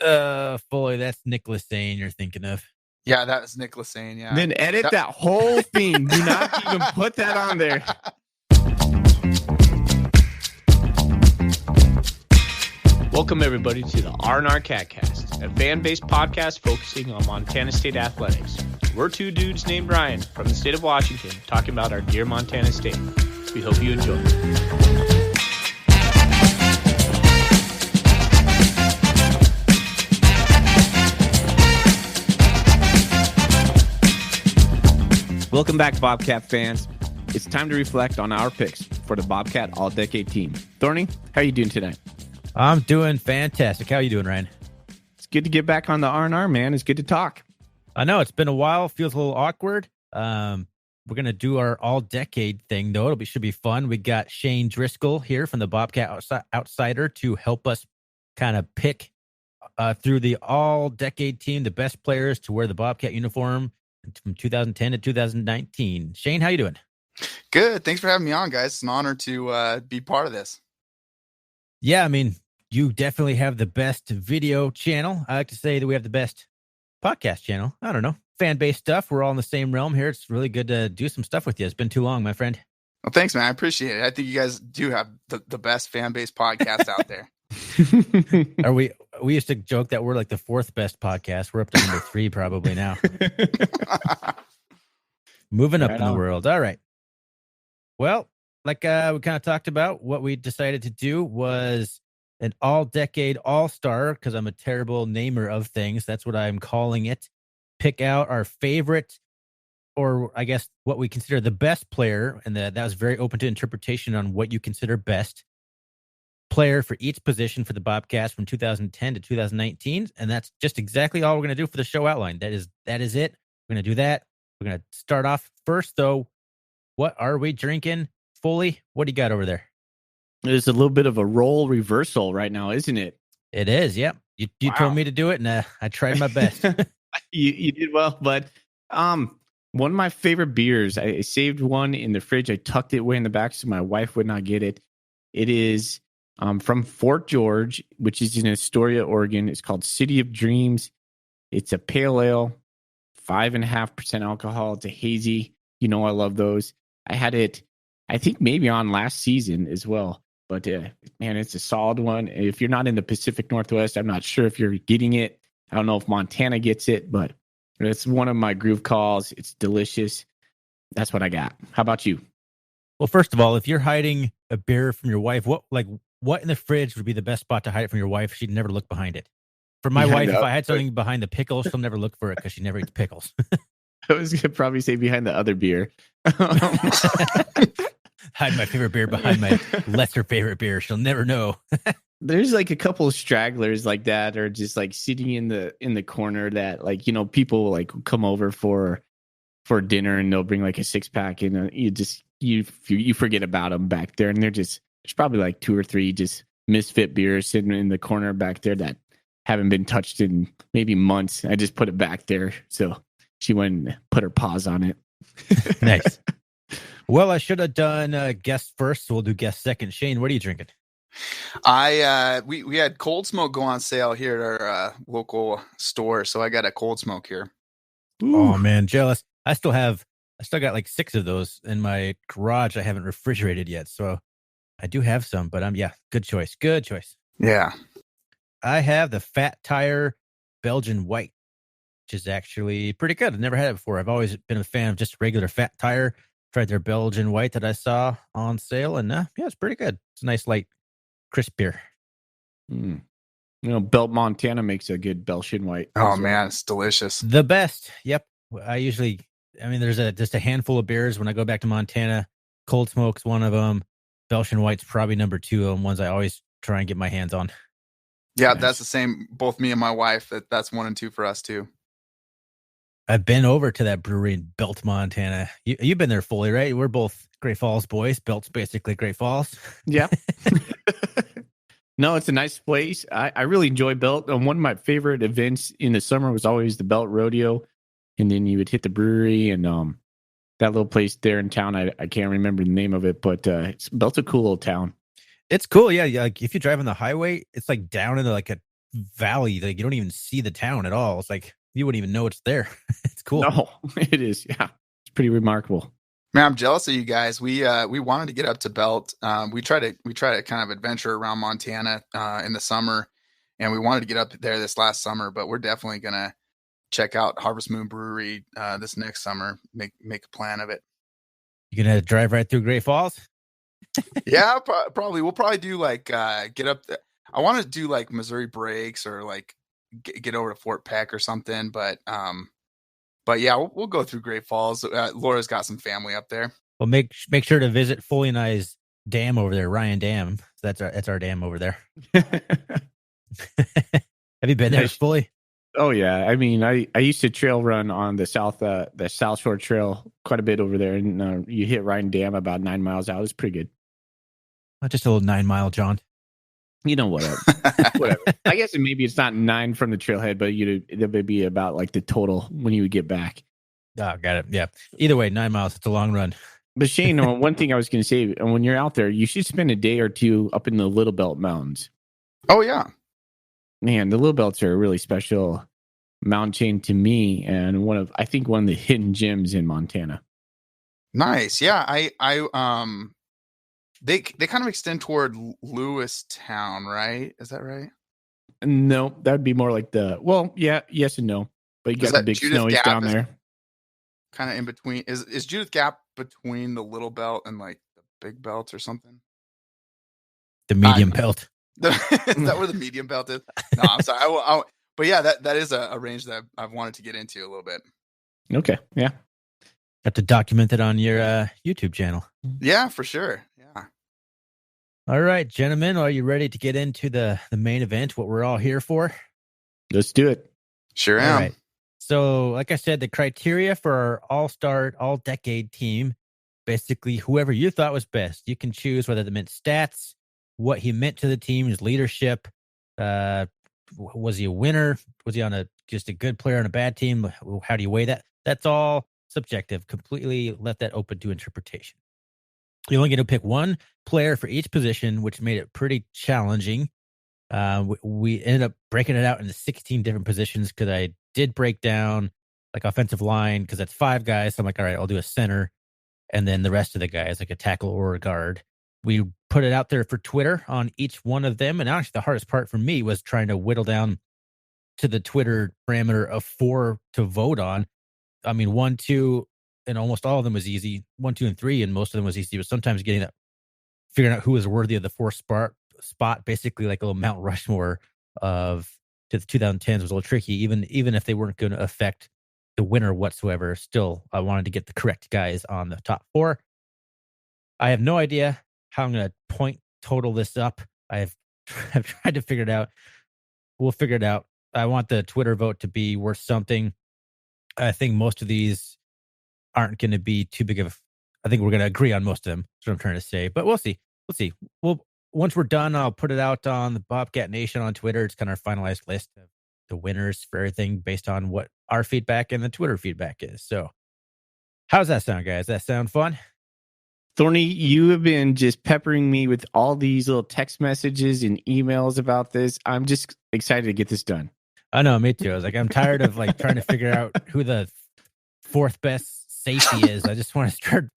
Fully, that's Nicholas Zane you're thinking of. Yeah, that was Nicholas Zane. Yeah. Then edit that whole thing. Do not even put that on there. Welcome, everybody, to the R&R CatCast, a fan-based podcast focusing on Montana State athletics. We're two dudes named Ryan from the state of Washington talking about our dear Montana State. We hope you enjoy. Welcome back, Bobcat fans. It's time to reflect on our picks for the Bobcat All-Decade team. Thorny, how are you doing tonight? I'm doing fantastic. How are you doing, Ryan? It's good to get back on the R&R, man. It's good to talk. I know it's been a while. Feels a little awkward. We're gonna do our all-decade thing, though. Should be fun. We got Shane Driscoll here from the Bobcat Outsider to help us kind of pick through the all-decade team the best players to wear the Bobcat uniform from 2010 to 2019. Shane, how you doing? Good. Thanks for having me on, guys. It's an honor to be part of this. Yeah, I mean, you definitely have the best video channel. I like to say that we have the best podcast channel. I don't know. Fan-based stuff. We're all in the same realm here. It's really good to do some stuff with you. It's been too long, my friend. Well, thanks, man. I appreciate it. I think you guys do have the best fan-based podcast out there. We used to joke that we're like the fourth best podcast. We're up to number 3 probably now. Moving up in the world. All right. Well, like we kind of talked about, what we decided to do was an all-decade all-star, because I'm a terrible namer of things. That's what I'm calling it. Pick out our favorite, or I guess what we consider the best player, and that was very open to interpretation on what you consider best player for each position for the Bobcats from 2010 to 2019. And that's just exactly all we're going to do for the show outline. That is it. We're going to do that. We're going to start off first, though. What are we drinking? Foley, what do you got over there? There's a little bit of a role reversal right now, isn't it? It is, yep. You Wow. told me to do it, and I tried my best. You did well, but one of my favorite beers, I saved one in the fridge. I tucked it way in the back so my wife would not get it. It is from Fort George, which is in Astoria, Oregon. It's called City of Dreams. It's a pale ale, 5.5% alcohol. It's a hazy. You know I love those. I had it, I think maybe on last season as well. But man, it's a solid one. If you're not in the Pacific Northwest, I'm not sure if you're getting it. I don't know if Montana gets it, but it's one of my groove calls. It's delicious. That's what I got. How about you? Well, first of all, if you're hiding a beer from your wife, what in the fridge would be the best spot to hide it from your wife? She'd never look behind it. For my wife, if I had something behind the pickles, she'll never look for it because she never eats pickles. I was going to probably say behind the other beer. Hide my favorite beer behind my lesser favorite beer. She'll never know. There's like a couple of stragglers like that, or just like sitting in the corner that, like, you know, people like come over for dinner and they'll bring like a 6-pack and you forget about them back there, and there's probably like 2 or 3 just misfit beers sitting in the corner back there that haven't been touched in maybe months. I just put it back there, so she went and put her paws on it. Nice. Well, I should have done guest first, so we'll do guest second. Shane, what are you drinking? We had Cold Smoke go on sale here at our local store, so I got a Cold Smoke here. Ooh. Oh man, jealous. I still got like 6 of those in my garage. I haven't refrigerated yet, so I do have some. But good choice. Good choice. Yeah, I have the Fat Tire Belgian White, which is actually pretty good. I've never had it before. I've always been a fan of just regular Fat Tire. Tried their Belgian White that I saw on sale, and it's pretty good. It's a nice, light, crisp beer. You know, Belt Montana makes a good Belgian White. Oh man, it's delicious. The best. Yep. There's just a handful of beers when I go back to Montana. Cold Smoke's one of them. Belgian White's probably number 2 on ones I always try and get my hands on. Yeah, Nice. That's the same. Both me and my wife. That's 1 and 2 for us too. I've been over to that brewery in Belt, Montana. You've been there fully, right? We're both Great Falls boys. Belt's basically Great Falls. Yeah. No, it's a nice place. I really enjoy Belt. One of my favorite events in the summer was always the Belt Rodeo. And then you would hit the brewery and that little place there in town. I can't remember the name of it, but Belt's a cool little town. It's cool. Yeah. Like if you drive on the highway, it's like down into like a valley. Like you don't even see the town at all. It's like you wouldn't even know it's there. It's cool. No, it is. Yeah, it's pretty remarkable. Man, I'm jealous of you guys. We wanted to get up to Belt. We try to kind of adventure around Montana in the summer, and we wanted to get up there this last summer. But we're definitely gonna check out Harvest Moon Brewery this next summer. Make a plan of it. You gonna drive right through Great Falls? Yeah, probably. We'll probably do like get up. I want to do like Missouri Breaks or like get over to Fort Peck or something. But yeah, we'll go through Great Falls. Laura's got some family up there. Well, make sure to visit Foley and I's dam over there, Ryan Dam. That's our dam over there. Have you been there, Foley? Oh yeah, I mean, I used to trail run on the South Shore Trail quite a bit over there, and you hit Ryan Dam about 9 miles out. It's pretty good. Just a little 9 mile, John. You know, whatever. I guess maybe it's not 9 from the trailhead, but it would be about like the total when you would get back. Oh, got it. Yeah. Either way, 9 miles. It's a long run. But Shane, one thing I was going to say, when you're out there, you should spend a day or two up in the Little Belt Mountains. Oh yeah. Man, the Little Belts are a really special mountain chain to me, and one of the hidden gems in Montana. Nice. Yeah. They kind of extend toward Lewistown, right? Is that right? No, that would be more like yes and no. But you got the big Judith snowies Gap down there. Kind of in between. Is Judith Gap between the Little Belt and like the Big Belt or something? The medium belt. Is that where the medium belt is? No, I'm sorry. But yeah, that is a range that I've wanted to get into a little bit. Okay. Yeah. Got to document it on your YouTube channel. Yeah, for sure. Yeah. All right, gentlemen, are you ready to get into the main event, what we're all here for? Let's do it. Sure am. All right. So, like I said, the criteria for our all-star, all-decade team, basically whoever you thought was best. You can choose whether that meant stats, what he meant to the team, his leadership. Was he a winner? Was he on just a good player on a bad team? How do you weigh that? That's all subjective. Completely left that open to interpretation. You only get to pick one player for each position, which made it pretty challenging. We ended up breaking it out into 16 different positions because I did break down like offensive line because that's 5 guys. So I'm like, all right, I'll do a center. And then the rest of the guys, like a tackle or a guard. We put it out there for Twitter on each one of them. And actually the hardest part for me was trying to whittle down to the Twitter parameter of 4 to vote on. I mean, 1, 2, and almost all of them was easy. 1, 2, and 3, and most of them was easy. But sometimes figuring out who was worthy of the 4th spot, basically like a little Mount Rushmore of to the 2010s was a little tricky. Even if they weren't going to affect the winner whatsoever, still I wanted to get the correct guys on the top 4. I have no idea how I'm going to point total this up. I've tried to figure it out. We'll figure it out. I want the Twitter vote to be worth something. I think most of these aren't going to be too big of. I think we're going to agree on most of them. That's what I'm trying to say. But we'll see. Once we're done, I'll put it out on the Bobcat Nation on Twitter. It's kind of our finalized list of the winners for everything based on what our feedback and the Twitter feedback is. So, how's that sound, guys? That sound fun? Thorny, you have been just peppering me with all these little text messages and emails about this. I'm just excited to get this done. I know, me too. I was like, I'm tired of like trying to figure out who the 4th best safety is. I just want to start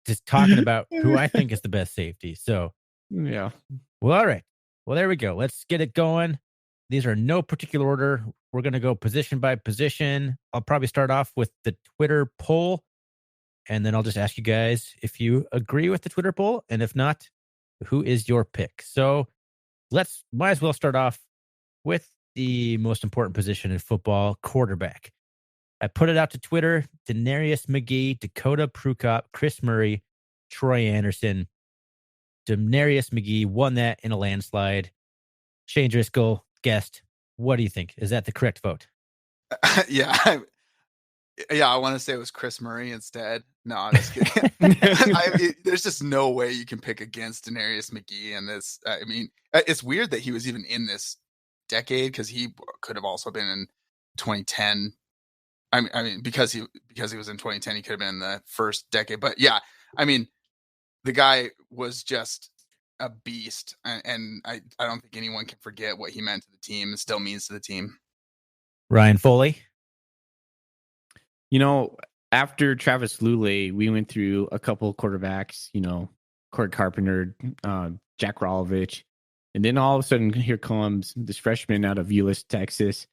just talking about who I think is the best safety. So, yeah. Well, all right. Well, there we go. Let's get it going. These are no particular order. We're going to go position by position. I'll probably start off with the Twitter poll, and then I'll just ask you guys if you agree with the Twitter poll, and if not, who is your pick? So might as well start off with the most important position in football, quarterback. I put it out to Twitter. Denarius McGee, Dakota Prukop, Chris Murray, Troy Anderson. Denarius McGee won that in a landslide. Shane Driscoll, guest. What do you think? Is that the correct vote? Yeah. I want to say it was Chris Murray instead. No, I'm just kidding. There's just no way you can pick against Denarius McGee in this. I mean, it's weird that he was even in this decade because he could have also been in 2010. I mean, because he was in 2010, he could have been in the first decade. But yeah, I mean, the guy was just a beast, and I don't think anyone can forget what he meant to the team and still means to the team. Ryan Foley. You know, after Travis Lulay, we went through a couple of quarterbacks, Corey Carpenter, Jack Rolovich. And then all of a sudden, here comes this freshman out of Euless, Texas.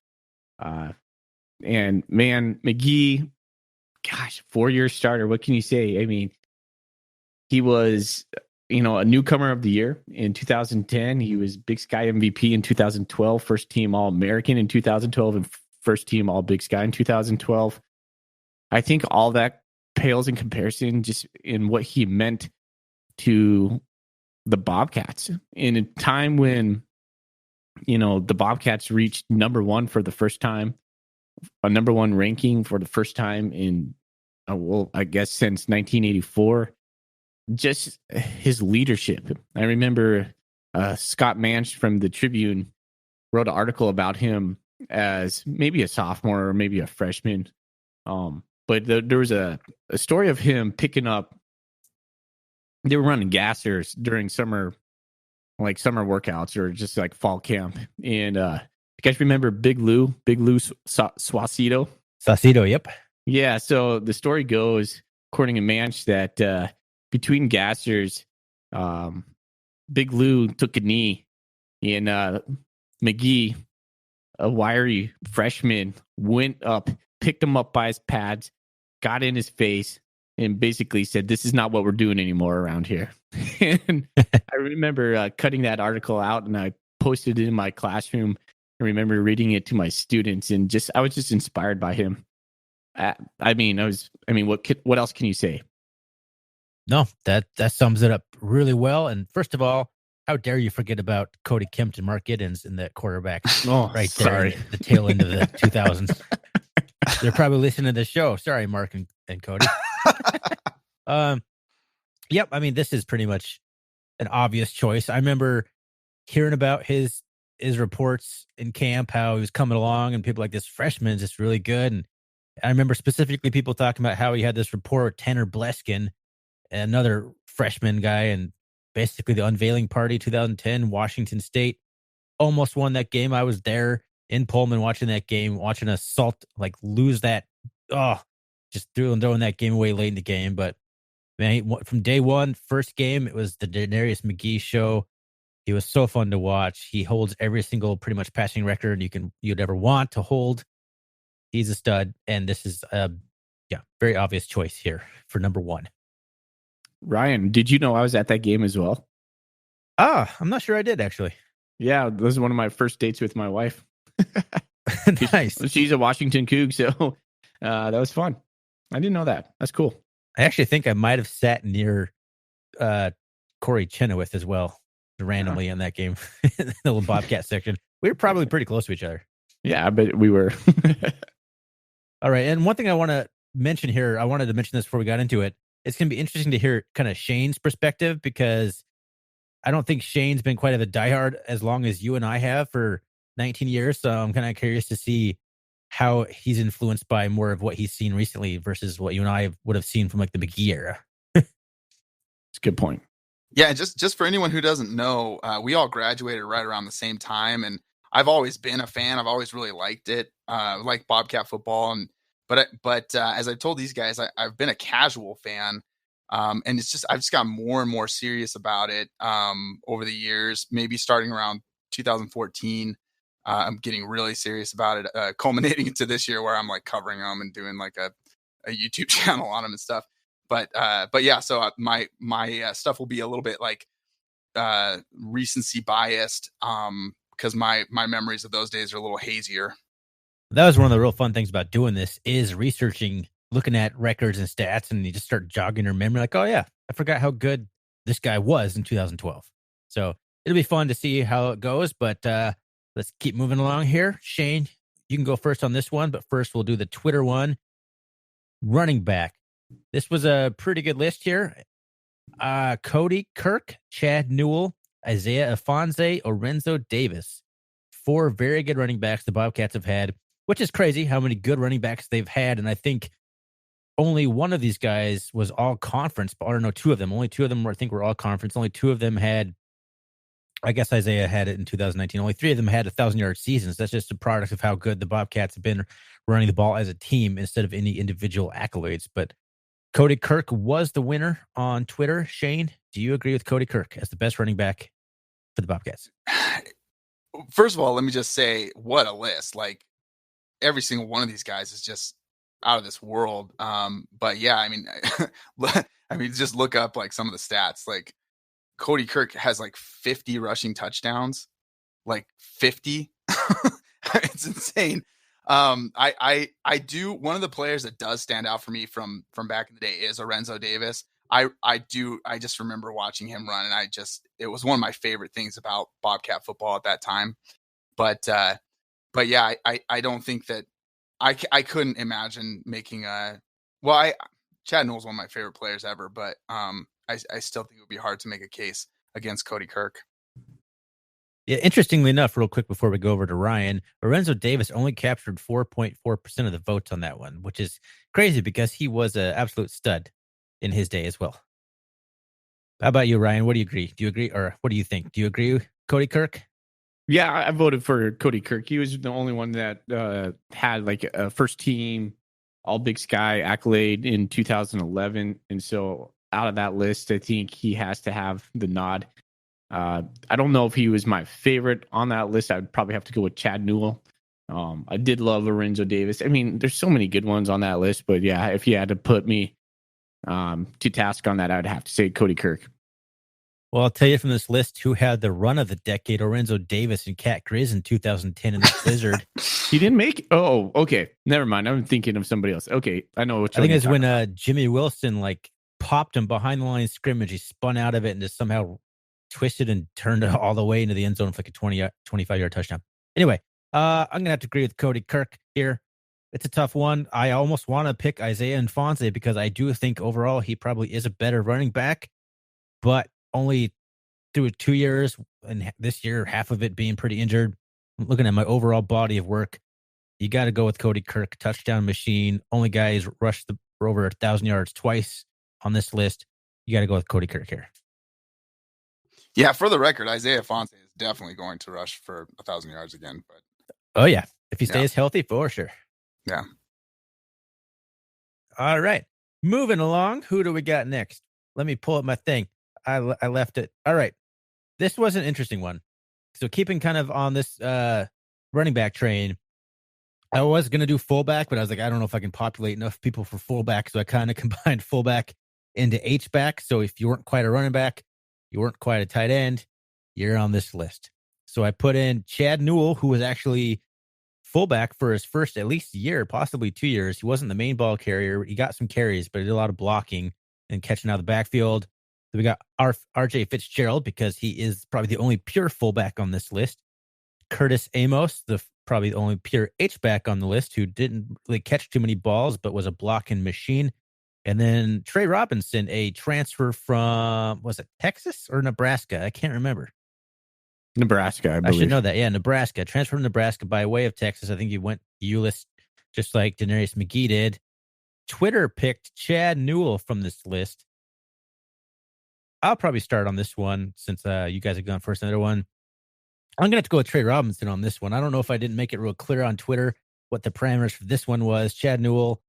And man, McGee, gosh, 4-year starter. What can you say? I mean, he was, a newcomer of the year in 2010. He was Big Sky MVP in 2012, first team All-American in 2012, and first team All Big Sky in 2012. I think all that pales in comparison just in what he meant to the Bobcats in a time when, the Bobcats reached number one for the first time, a number one ranking for the first time in, I guess since 1984. Just his leadership. I remember Scott Manch from the Tribune wrote an article about him as maybe a sophomore or maybe a freshman. But there was a story of him picking up. They were running gassers during summer workouts or just like fall camp. And you guys remember Big Lou Saucedo? Saucedo, yep. Yeah. So the story goes, according to Manch, that between gassers, Big Lou took a knee, and McGee, a wiry freshman, went up, picked him up by his pads, got in his face, and basically said, "This is not what we're doing anymore around here." And I remember cutting that article out, and I posted it in my classroom. I remember reading it to my students, and I was just inspired by him. What else can you say? No, that sums it up really well. And first of all, how dare you forget about Cody Kempt and Mark Giddens in that quarterback right there, sorry. The tail end of the 2000s. They're probably listening to the show. Sorry, Mark and Cody. Yep. I mean, this is pretty much an obvious choice. I remember hearing about his reports in camp, how he was coming along, and people like, this freshman is just really good. And I remember specifically people talking about how he had this rapport with Tanner Bleskin, another freshman guy, and basically the unveiling party 2010, Washington State almost won that game. I was there in Pullman watching that game, watching us lose that. Just throwing that game away late in the game. But man, from day one, first game, it was the Denarius McGee show. He was so fun to watch. He holds every single pretty much passing record you'd ever want to hold. He's a stud, and this is very obvious choice here for number one. Ryan, did you know I was at that game as well? I'm not sure I did, actually. Yeah, this was one of my first dates with my wife. Nice. She's a Washington Coug, so that was fun. I didn't know that. That's cool. I actually think I might have sat near Corey Chenoweth as well, randomly in that game, in the little Bobcat section. We were probably pretty close to each other. Yeah, but we were. All right, and one thing I want to mention here, I wanted to mention this before we got into it. It's going to be interesting to hear kind of Shane's perspective, because I don't think Shane's been quite of a diehard as long as you and I have for 19 years. So I'm kind of curious to see how he's influenced by more of what he's seen recently versus what you and I would have seen from like the McGee era. It's a good point. Yeah, just for anyone who doesn't know, we all graduated right around the same time, and I've always been a fan. I've always really liked it, like Bobcat football, but as I've told these guys, I've been a casual fan, and I've just gotten more and more serious about it over the years. Maybe starting around 2014, I'm getting really serious about it, culminating into this year where I'm like covering them and doing like a YouTube channel on them and stuff. But yeah, so my stuff will be a little bit like recency biased, because my memories of those days are a little hazier. That was one of the real fun things about doing this, is researching, looking at records and stats, and you just start jogging your memory like, oh yeah, I forgot how good this guy was in 2012. So it'll be fun to see how it goes, but let's keep moving along here. Shane, you can go first on this one, but first we'll do the Twitter one. Running back. This was a pretty good list here. Cody Kirk, Chad Newell, Isaiah Ifanse, Orenzo Davis. 4 very good running backs the Bobcats have had, which is crazy how many good running backs they've had. And I think only one of these guys was all conference, but I don't know, 2 of them. Only 2 of them were all conference. Only 2 of them had I guess Isaiah had it in 2019. Only 3 of them had 1,000-yard seasons. That's just a product of how good the Bobcats have been running the ball as a team instead of any individual accolades. But Cody Kirk was the winner on Twitter. Shane, do you agree with Cody Kirk as the best running back for the Bobcats? First of all, let me just say, what a list. Like, every single one of these guys is just out of this world. But yeah, I mean, just look up like some of the stats. Like, Cody Kirk has like 50 rushing touchdowns, like 50. It's insane. I do. One of the players that does stand out for me from back in the day is Lorenzo Davis. I just remember watching him run, and it was one of my favorite things about Bobcat football at that time. But yeah, I don't think that I couldn't imagine making Chad Newell's one of my favorite players ever, but I still think it would be hard to make a case against Cody Kirk. Yeah, interestingly enough, real quick before we go over to Ryan, Lorenzo Davis only captured 4.4% of the votes on that one, which is crazy because he was an absolute stud in his day as well. How about you, Ryan? What do you agree? Do you agree, or what do you think? Do you agree with Cody Kirk? Yeah, I voted for Cody Kirk. He was the only one that had like a first team All Big Sky accolade in 2011. And so out of that list, I think he has to have the nod. I don't know if he was my favorite on that list. I'd probably have to go with Chad Newell. I did love Lorenzo Davis. I mean, there's so many good ones on that list, but yeah, if you had to put me to task on that, I'd have to say Cody Kirk. Well, I'll tell you from this list who had the run of the decade: Lorenzo Davis and Cat Grizz in 2010 in the Blizzard. He didn't make. Oh, okay. Never mind. I'm thinking of somebody else. Okay, I know which. I think it's when Jimmy Wilson like popped him behind the line of scrimmage. He spun out of it and just somehow twisted and turned it all the way into the end zone for like a 25-yard touchdown. Anyway, I'm gonna have to agree with Cody Kirk here. It's a tough one. I almost want to pick Isaiah Ifanse because I do think overall he probably is a better running back, but only through 2 years, and this year, half of it being pretty injured. I'm looking at my overall body of work. You got to go with Cody Kirk, touchdown machine. Only guy who's rushed for over 1,000 yards twice on this list. You got to go with Cody Kirk here. Yeah, for the record, Isaiah Ifanse is definitely going to rush for 1,000 yards again. But oh yeah, if he stays healthy, for sure. Yeah. All right, moving along. Who do we got next? Let me pull up my thing. I left it. All right. This was an interesting one. So keeping kind of on this running back train, I was going to do fullback, but I was like, I don't know if I can populate enough people for fullback. So I kind of combined fullback into H-back. So if you weren't quite a running back, you weren't quite a tight end, you're on this list. So I put in Chad Newell, who was actually fullback for his first at least year, possibly 2 years. He wasn't the main ball carrier. He got some carries, but he did a lot of blocking and catching out of the backfield. So we got RJ Fitzgerald because he is probably the only pure fullback on this list. Curtis Amos, probably the only pure H-back on the list who didn't really catch too many balls but was a blocking machine. And then Trey Robinson, a transfer from, was it Texas or Nebraska? I can't remember. Nebraska, I believe. I should know that. Yeah, Nebraska. Transfer from Nebraska by way of Texas. I think he went ULIS just like Denarius McGee did. Twitter picked Chad Newell from this list. I'll probably start on this one since you guys have gone first. Another one. I'm going to have to go with Trey Robinson on this one. I don't know if I didn't make it real clear on Twitter what the parameters for this one was. Chad Newell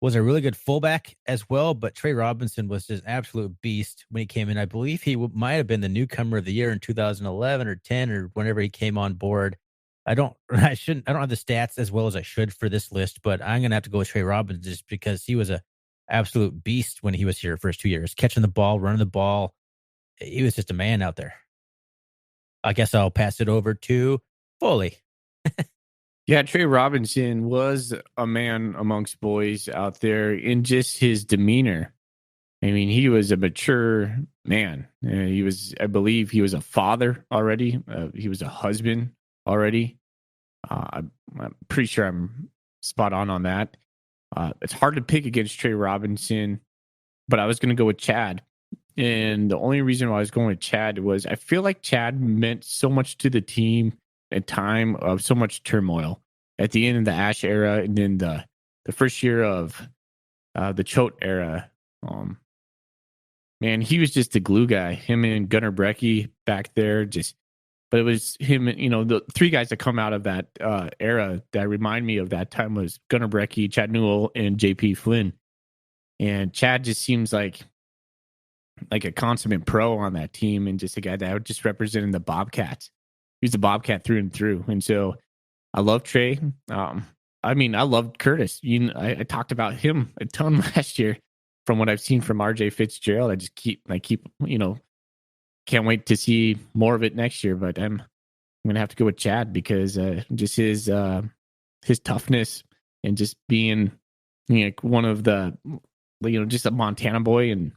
was a really good fullback as well, but Trey Robinson was just an absolute beast when he came in. I believe he might have been the newcomer of the year in 2011 or 10 or whenever he came on board. I don't have the stats as well as I should for this list, but I'm going to have to go with Trey Robinson just because he was a absolute beast when he was here first 2 years, catching the ball, running the ball. He was just a man out there. I guess I'll pass it over to Foley. Yeah, Trey Robinson was a man amongst boys out there in just his demeanor. I mean, he was a mature man. I believe he was a father already. He was a husband already. I'm pretty sure I'm spot on that. It's hard to pick against Trey Robinson, but I was going to go with Chad. And the only reason why I was going with Chad was I feel like Chad meant so much to the team at time of so much turmoil at the end of the Ash era and then the first year of the Choate era. Man, he was just the glue guy. Him and Gunnar Brecky back there, just but it was him. The three guys that come out of that era that remind me of that time was Gunnar Brecky, Chad Newell, and JP Flynn. And Chad just seems like a consummate pro on that team, and just a guy that just represented the Bobcats. He was the Bobcat through and through. And so I love Trey. I loved Curtis. I talked about him a ton last year from what I've seen from RJ Fitzgerald. I keep can't wait to see more of it next year, but I'm going to have to go with Chad because just his toughness and just being one of the, just a Montana boy and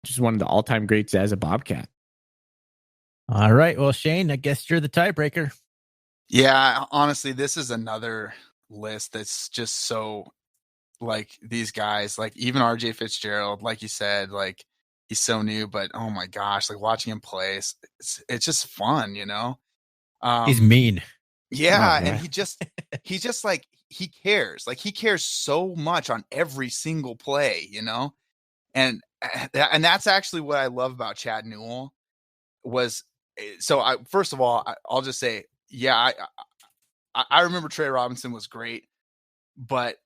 just one of the all-time greats as a Bobcat. All right. Well, Shane, I guess you're the tiebreaker. Yeah, honestly, this is another list that's just so like these guys, like even RJ Fitzgerald, like you said, like he's so new, but oh my gosh, like watching him play, it's just fun, He's mean. Yeah, and he just like he cares so much on every single play, and that's actually what I love about Chad Newell was. So first of all, I'll just say, yeah, I remember Trey Robinson was great, but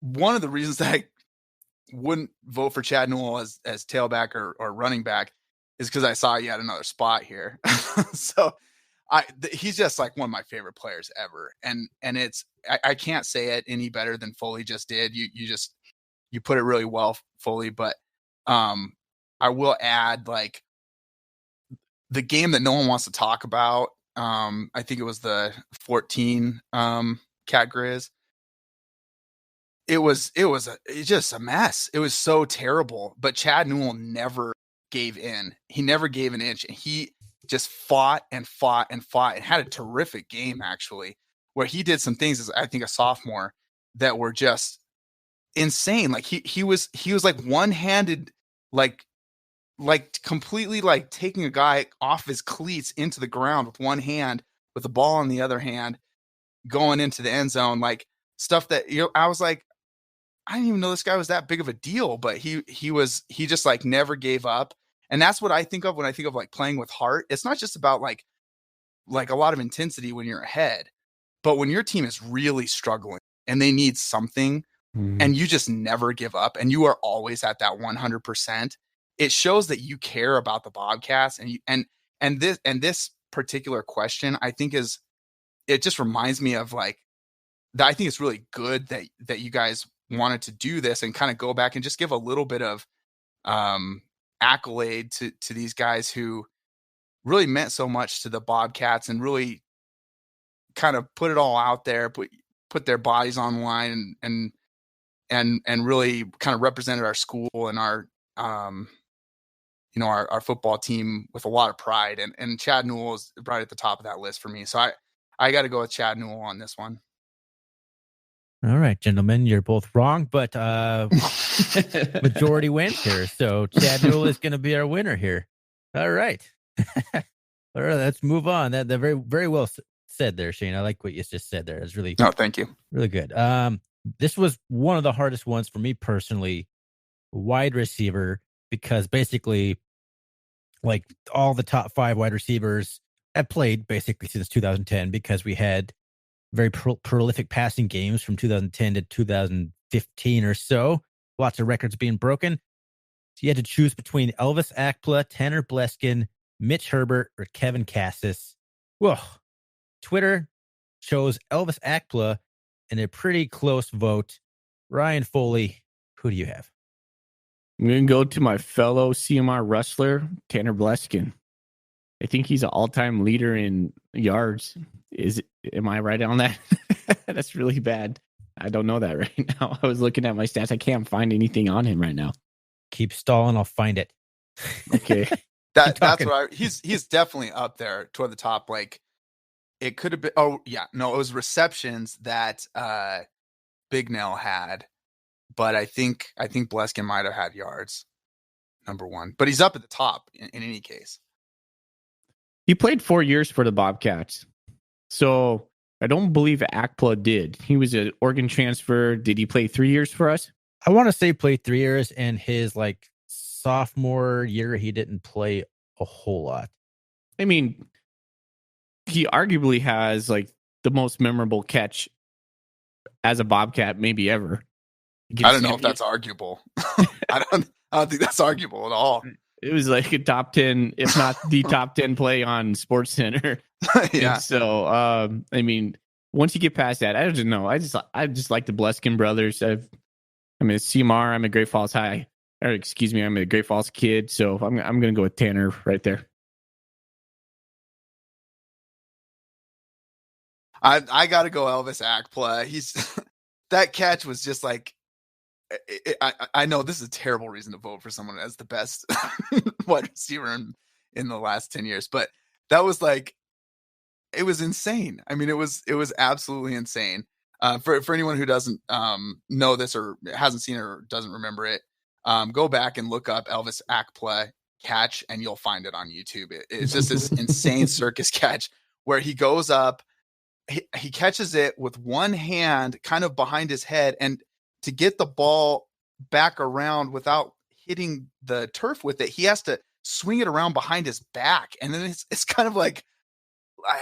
one of the reasons that I wouldn't vote for Chad Newell as tailback or running back is because I saw he had another spot here. So he's just like one of my favorite players ever. And it's, I can't say it any better than Foley just did. You put it really well, Foley, but I will add like the game that no one wants to talk about. I think it was the 14 Cat Grizz. It was just a mess. It was so terrible, but Chad Newell never gave in. He never gave an inch, and he just fought and fought and fought and had a terrific game actually, where he did some things as I think a sophomore that were just insane. Like he was like one-handed, like completely like taking a guy off his cleats into the ground with one hand, with the ball in the other hand, going into the end zone, like stuff that I was like, I didn't even know this guy was that big of a deal, but he just like never gave up. And that's what I think of when I think of like playing with heart. It's not just about like a lot of intensity when you're ahead, but when your team is really struggling and they need something and you just never give up and you are always at that 100%, it shows that you care about the Bobcats. And this particular question, I think it just reminds me of like that. I think it's really good that you guys wanted to do this and kind of go back and just give a little bit of accolade to these guys who really meant so much to the Bobcats and really kind of put it all out there, put their bodies on the line and really kind of represented our school and our our football team with a lot of pride. And Chad Newell is right at the top of that list for me. So I got to go with Chad Newell on this one. All right, gentlemen, you're both wrong, but majority wins here. So Chad Newell is going to be our winner here. All right. All right, let's move on. That very, very well said there, Shane. I like what you just said there. It's really thank you. Really good. This was one of the hardest ones for me personally, wide receiver, because basically, like all the top 5 wide receivers have played basically since 2010 because we had very prolific passing games from 2010 to 2015 or so. Lots of records being broken. So you had to choose between Elvis Akpla, Tanner Bleskin, Mitch Herbert, or Kevin Cassis. Whoa. Twitter chose Elvis Akpla in a pretty close vote. Ryan Foley, who do you have? I'm going to go to my fellow CMR wrestler, Tanner Bleskin. I think he's an all-time leader in yards. Am I right on that? That's really bad. I don't know that right now. I was looking at my stats. I can't find anything on him right now. Keep stalling. I'll find it. Okay. That's what he's definitely up there toward the top. Like it could have been. Oh yeah, no, it was receptions that Big Nell had, but I think Bleskin might have had yards, number one. But he's up at the top in any case. He played 4 years for the Bobcats. So I don't believe Akpla did. He was an Oregon transfer. Did he play 3 years for us? I want to say played 3 years, and his like sophomore year, he didn't play a whole lot. I mean, he arguably has like the most memorable catch as a Bobcat maybe ever. I don't know if that's arguable. I don't think that's arguable at all. It was like a top 10, if not the top 10 play on Sports Center. Yeah. And so, I mean, once you get past that, I don't know. I just like the Bleskin brothers. I'm a CMR. I'm a Great Falls High. Or excuse me, I'm a Great Falls kid. So I'm going to go with Tanner right there. I got to go Elvis Akpla. He's that catch was just like, I know this is a terrible reason to vote for someone as the best wide receiver in the last 10 years, but that was like, it was insane. I mean, it was absolutely insane. For anyone who doesn't know this or hasn't seen it or doesn't remember it, go back and look up Elvis Akpla catch and you'll find it on YouTube. It's just this insane circus catch where he goes up, he catches it with one hand kind of behind his head, and to get the ball back around without hitting the turf with it, he has to swing it around behind his back. And then it's kind of like,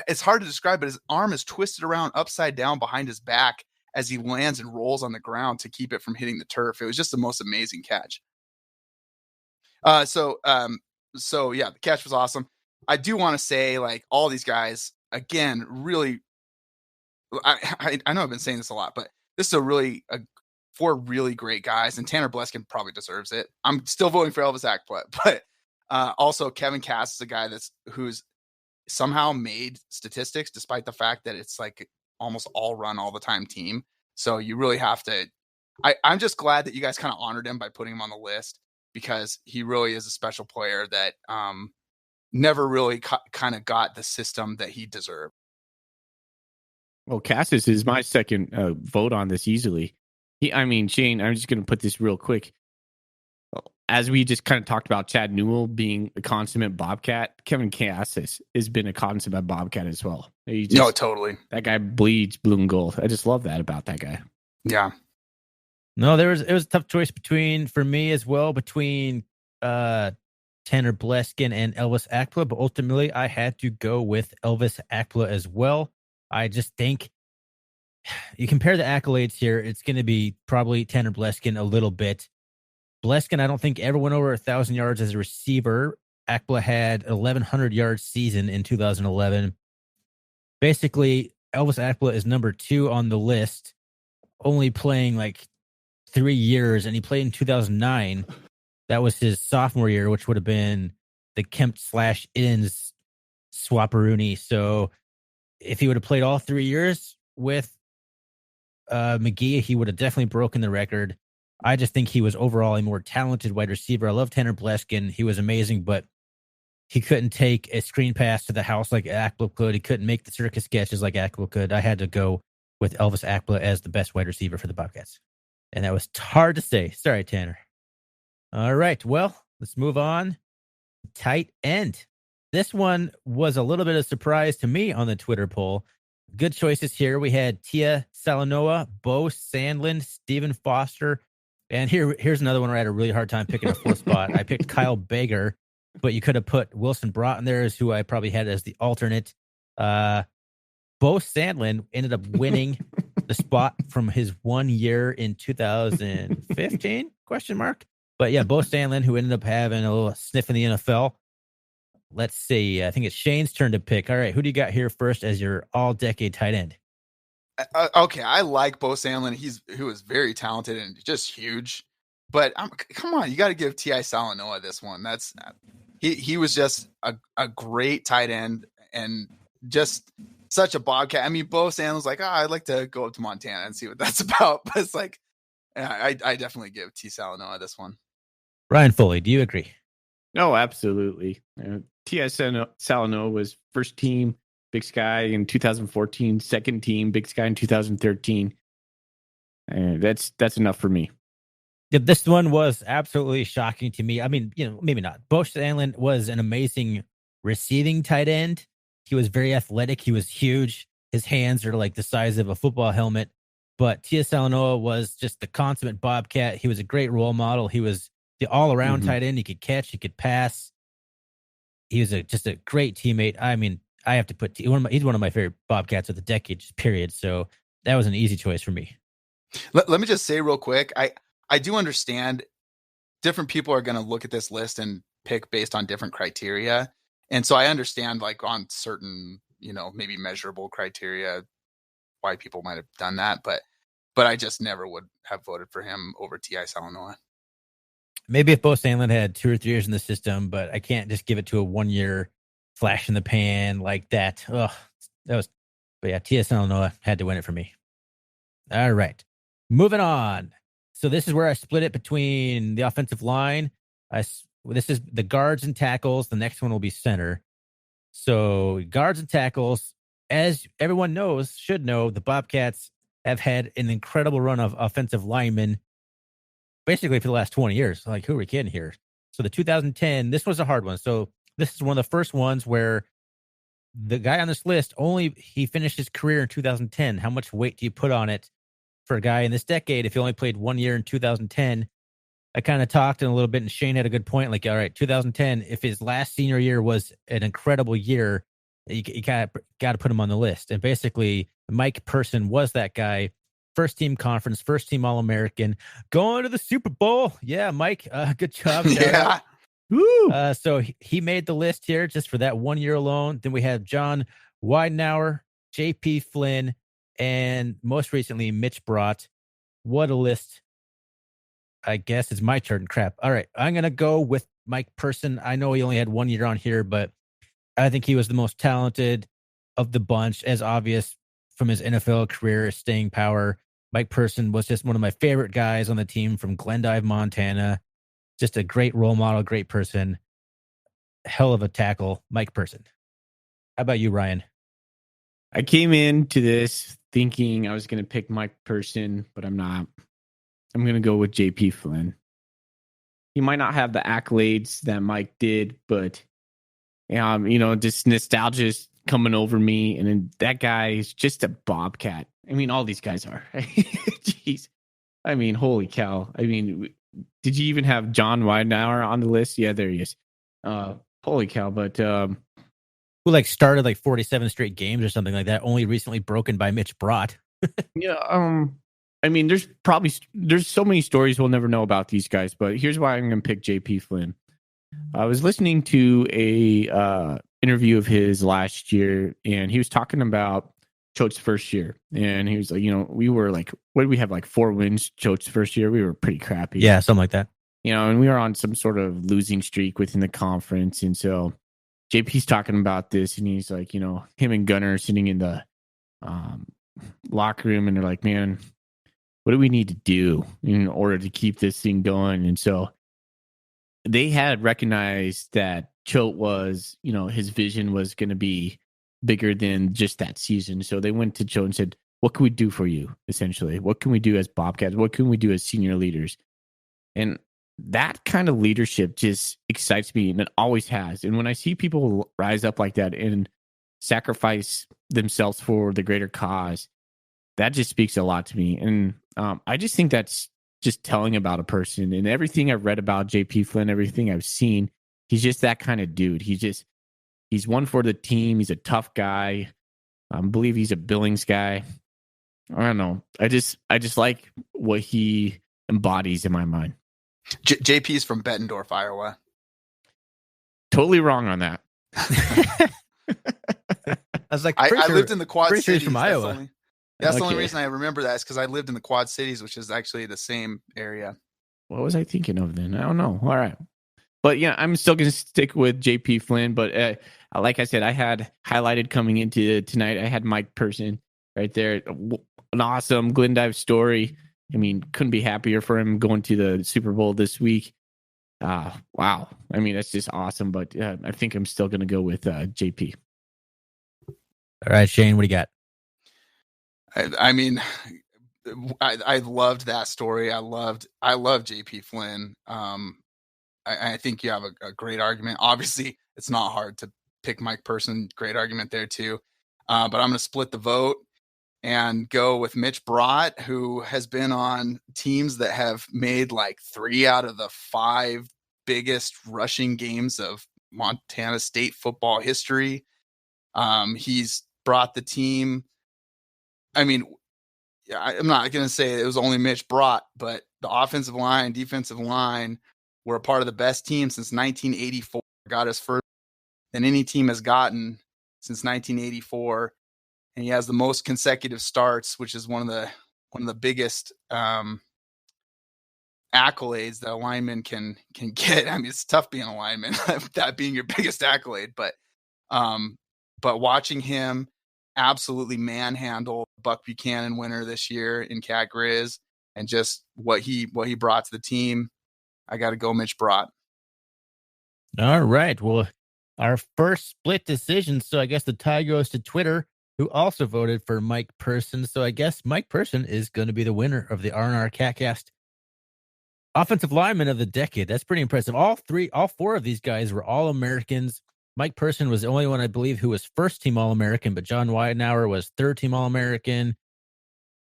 it's hard to describe, but his arm is twisted around upside down behind his back as he lands and rolls on the ground to keep it from hitting the turf. It was just the most amazing catch. So yeah, the catch was awesome. I do want to say, like, all these guys, again, really, I know I've been saying this a lot, but this is four really great guys, and Tanner Bleskin probably deserves it. I'm still voting for Elvis Akpla, but also Kevin Cass is a guy who's somehow made statistics despite the fact that it's like almost all run all the time team. So you really have to, I'm just glad that you guys kind of honored him by putting him on the list, because he really is a special player that never really kind of got the system that he deserved. Well, Cassis is my second vote on this easily. Shane, I'm just going to put this real quick. As we just kind of talked about Chad Newell being a consummate Bobcat, Kevin Cassis has been a consummate Bobcat as well. No, totally. That guy bleeds blue and gold. I just love that about that guy. Yeah. No, it was a tough choice for me as well, between Tanner Bleskin and Elvis Akpla, but ultimately I had to go with Elvis Akpla as well. I just think you compare the accolades here, it's going to be probably Tanner Bleskin a little bit. Bleskin, I don't think ever went over 1,000 yards as a receiver. Akpla had 1,100 yard season in 2011. Basically, Elvis Akpla is number 2 on the list, only playing like 3 years, and he played in 2009. That was his sophomore year, which would have been the Kempt/Inns swapperoonie. So if he would have played all 3 years with McGee, he would have definitely broken the record. I just think he was overall a more talented wide receiver. I love Tanner Bleskin. He was amazing, but he couldn't take a screen pass to the house like Akpla could. He couldn't make the circus catches like Akpla could. I had to go with Elvis Akpla as the best wide receiver for the Bobcats. And that was hard to say. Sorry, Tanner. All right. Well, let's move on. Tight end. This one was a little bit of a surprise to me on the Twitter poll. Good choices here. We had Tia Salanoa, Bo Sandlin, Stephen Foster. And here's another one where I had a really hard time picking a fourth spot. I picked Kyle Baker, but you could have put Wilson Broughton there, as who I probably had as the alternate. Bo Sandlin ended up winning the spot from his 1 year in 2015, question mark. But yeah, Bo Sandlin, who ended up having a little sniff in the NFL. Let's see. I think it's Shane's turn to pick. All right, who do you got here first as your all-decade tight end? Okay, I like Bo Sandlin. Who is very talented and just huge. But come on, you got to give T.I. Salanoa this one. He was just a great tight end and just such a Bobcat. I mean, Bo Sandlin's like, I'd like to go up to Montana and see what that's about. But it's like, I definitely give T. Salanoa this one. Ryan Foley, do you agree? No, absolutely. T.I. Salanoa was first team Big Sky in 2014, second team Big Sky in 2013. That's enough for me. Yeah, this one was absolutely shocking to me. I mean, maybe not. Bo Sandlin was an amazing receiving tight end. He was very athletic. He was huge. His hands are like the size of a football helmet. But Tia Salanoa was just the consummate Bobcat. He was a great role model. He was the all-around tight end. He could catch. He could pass. He was just a great teammate. I mean, I have to put he's one of my favorite Bobcats of the decade, just period. So that was an easy choice for me. Let me just say real quick, I do understand different people are going to look at this list and pick based on different criteria. And so I understand, like, on certain, maybe measurable criteria, why people might have done that. But I just never would have voted for him over T.I. Salanoa. Maybe if Bo Sandlin had 2 or 3 years in the system, but I can't just give it to a 1-year flash in the pan like that. But yeah, T.I. Salanoa had to win it for me. All right. Moving on. So this is where I split it between the offensive line. This is the guards and tackles. The next one will be center. So guards and tackles, as everyone should know, the Bobcats have had an incredible run of offensive linemen basically for the last 20 years. Like, who are we kidding here? So the 2010, this was a hard one. So this is one of the first ones where the guy on this list, he finished his career in 2010. How much weight do you put on it for a guy in this decade if he only played 1 year in 2010? I kind of talked in a little bit, and Shane had a good point. Like, all right, 2010, if his last senior year was an incredible year, you got to put him on the list. And basically, Mike Person was that guy. First team conference, first team All-American, going to the Super Bowl. Yeah, Mike, good job. Yeah. Woo. So he made the list here just for that 1 year alone. Then we have John Weidenauer, J.P. Flynn, and most recently, Mitch Brott. What a list. I guess it's my turn. Crap. All right. I'm going to go with Mike Person. I know he only had 1 year on here, but I think he was the most talented of the bunch, as obvious from his NFL career, staying power. Mike Person was just one of my favorite guys on the team from Glendive, Montana. Just a great role model, great person. Hell of a tackle, Mike Person. How about you, Ryan? I came into this thinking I was going to pick Mike Person, but I'm not. I'm going to go with J.P. Flynn. He might not have the accolades that Mike did, but just nostalgia is coming over me. And then that guy is just a Bobcat. I mean, all these guys are. Jeez. I mean, holy cow. I mean, did you even have John Weidenauer on the list? Yeah, there he is. Holy cow. But who started 47 straight games or something like that, only recently broken by Mitch Brott. Yeah. I mean, there's so many stories we'll never know about these guys, but here's why I'm going to pick J.P. Flynn. I was listening to a interview of his last year, and he was talking about Choate's first year, and he was like, we were like, what did we have, 4 wins Choate's first year? We were pretty crappy. Yeah, something like that. And we were on some sort of losing streak within the conference, and so JP's talking about this, and he's like, him and Gunnar are sitting in the locker room, and they're like, man, what do we need to do in order to keep this thing going? And so they had recognized that Choate was, his vision was going to be bigger than just that season. So they went to Choate and said, what can we do for you, essentially? What can we do as Bobcats? What can we do as senior leaders? And that kind of leadership just excites me, and it always has. And when I see people rise up like that and sacrifice themselves for the greater cause, that just speaks a lot to me. And I just think that's just telling about a person. And everything I've read about J.P. Flynn, everything I've seen, he's just that kind of dude. He's one for the team. He's a tough guy. I believe he's a Billings guy. I don't know. I just like what he embodies in my mind. JP's from Bettendorf, Iowa. Totally wrong on that. I was like, I lived in the Quad Cities. From Iowa. That's the only reason I remember that is because I lived in the Quad Cities, which is actually the same area. What was I thinking of then? I don't know. All right. But yeah, I'm still going to stick with J.P. Flynn. But like I said, I had highlighted coming into tonight, I had Mike Person right there. An awesome Glendive story. I mean, couldn't be happier for him going to the Super Bowl this week. Wow. I mean, that's just awesome. But I think I'm still going to go with J.P. All right, Shane, what do you got? I mean, I loved that story. I love J.P. Flynn. I think you have a great argument. Obviously, it's not hard to pick Mike Person. Great argument there too. But I'm going to split the vote and go with Mitch Brott, who has been on teams that have made 3 out of the 5 biggest rushing games of Montana State football history. He's brought the team. I mean, I'm not going to say it was only Mitch Brott, but the offensive line, defensive line were a part of the best team since 1984. Got us further than any team has gotten since 1984, and he has the most consecutive starts, which is one of the biggest accolades that a lineman can get. I mean, it's tough being a lineman, that being your biggest accolade, but watching him absolutely manhandle Buck Buchanan winner this year in Cat Grizz, and just what he brought to the team, I got to go Mitch Brott. All right. Well, our first split decision. So I guess the tie goes to Twitter, who also voted for Mike Person. So I guess Mike Person is going to be the winner of the R&R CatCast Offensive Lineman of the Decade. That's pretty impressive. All four of these guys were All-Americans. Mike Person was the only one, I believe, who was first-team All-American, but John Weidenauer was third-team All-American.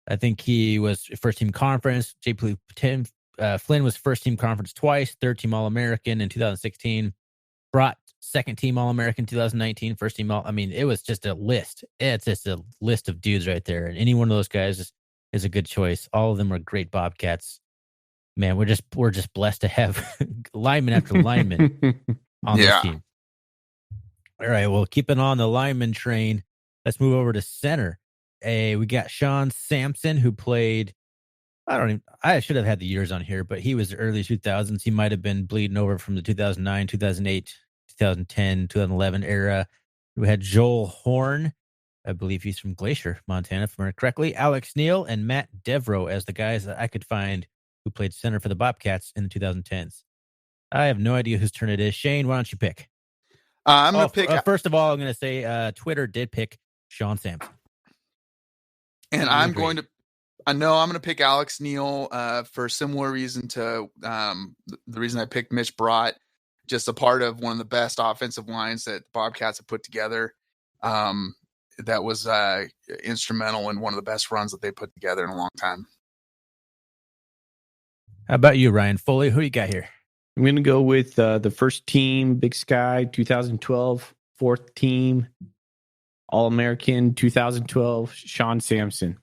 I think he was first-team conference. Flynn was first-team conference twice, third-team All-American in 2016. Brought second-team All-American 2019, first-team All. I mean, it was just a list. It's just a list of dudes right there, and any one of those guys is a good choice. All of them are great Bobcats. Man, we're just blessed to have lineman after lineman on this team. All right, well, keeping on the lineman train, let's move over to center. We got Sean Sampson, who played, I should have had the years on here, but he was the early 2000s. He might have been bleeding over from the 2009, 2008, 2010, 2011 era. We had Joel Horn. I believe he's from Glacier, Montana, if I remember correctly. Alex Neal and Matt Devereaux as the guys that I could find who played center for the Bobcats in the 2010s. I have no idea whose turn it is. Shane, why don't you pick? I'm going to pick... first of all, I'm going to say Twitter did pick Sean Sampson. And I'm going to pick Alex Neal for a similar reason to the reason I picked Mitch Brott. Just a part of one of the best offensive lines that the Bobcats have put together. That was instrumental in one of the best runs that they put together in a long time. How about you, Ryan Foley? Who you got here? I'm going to go with the first team, Big Sky, 2012, fourth team, All-American, 2012, Sean Sampson.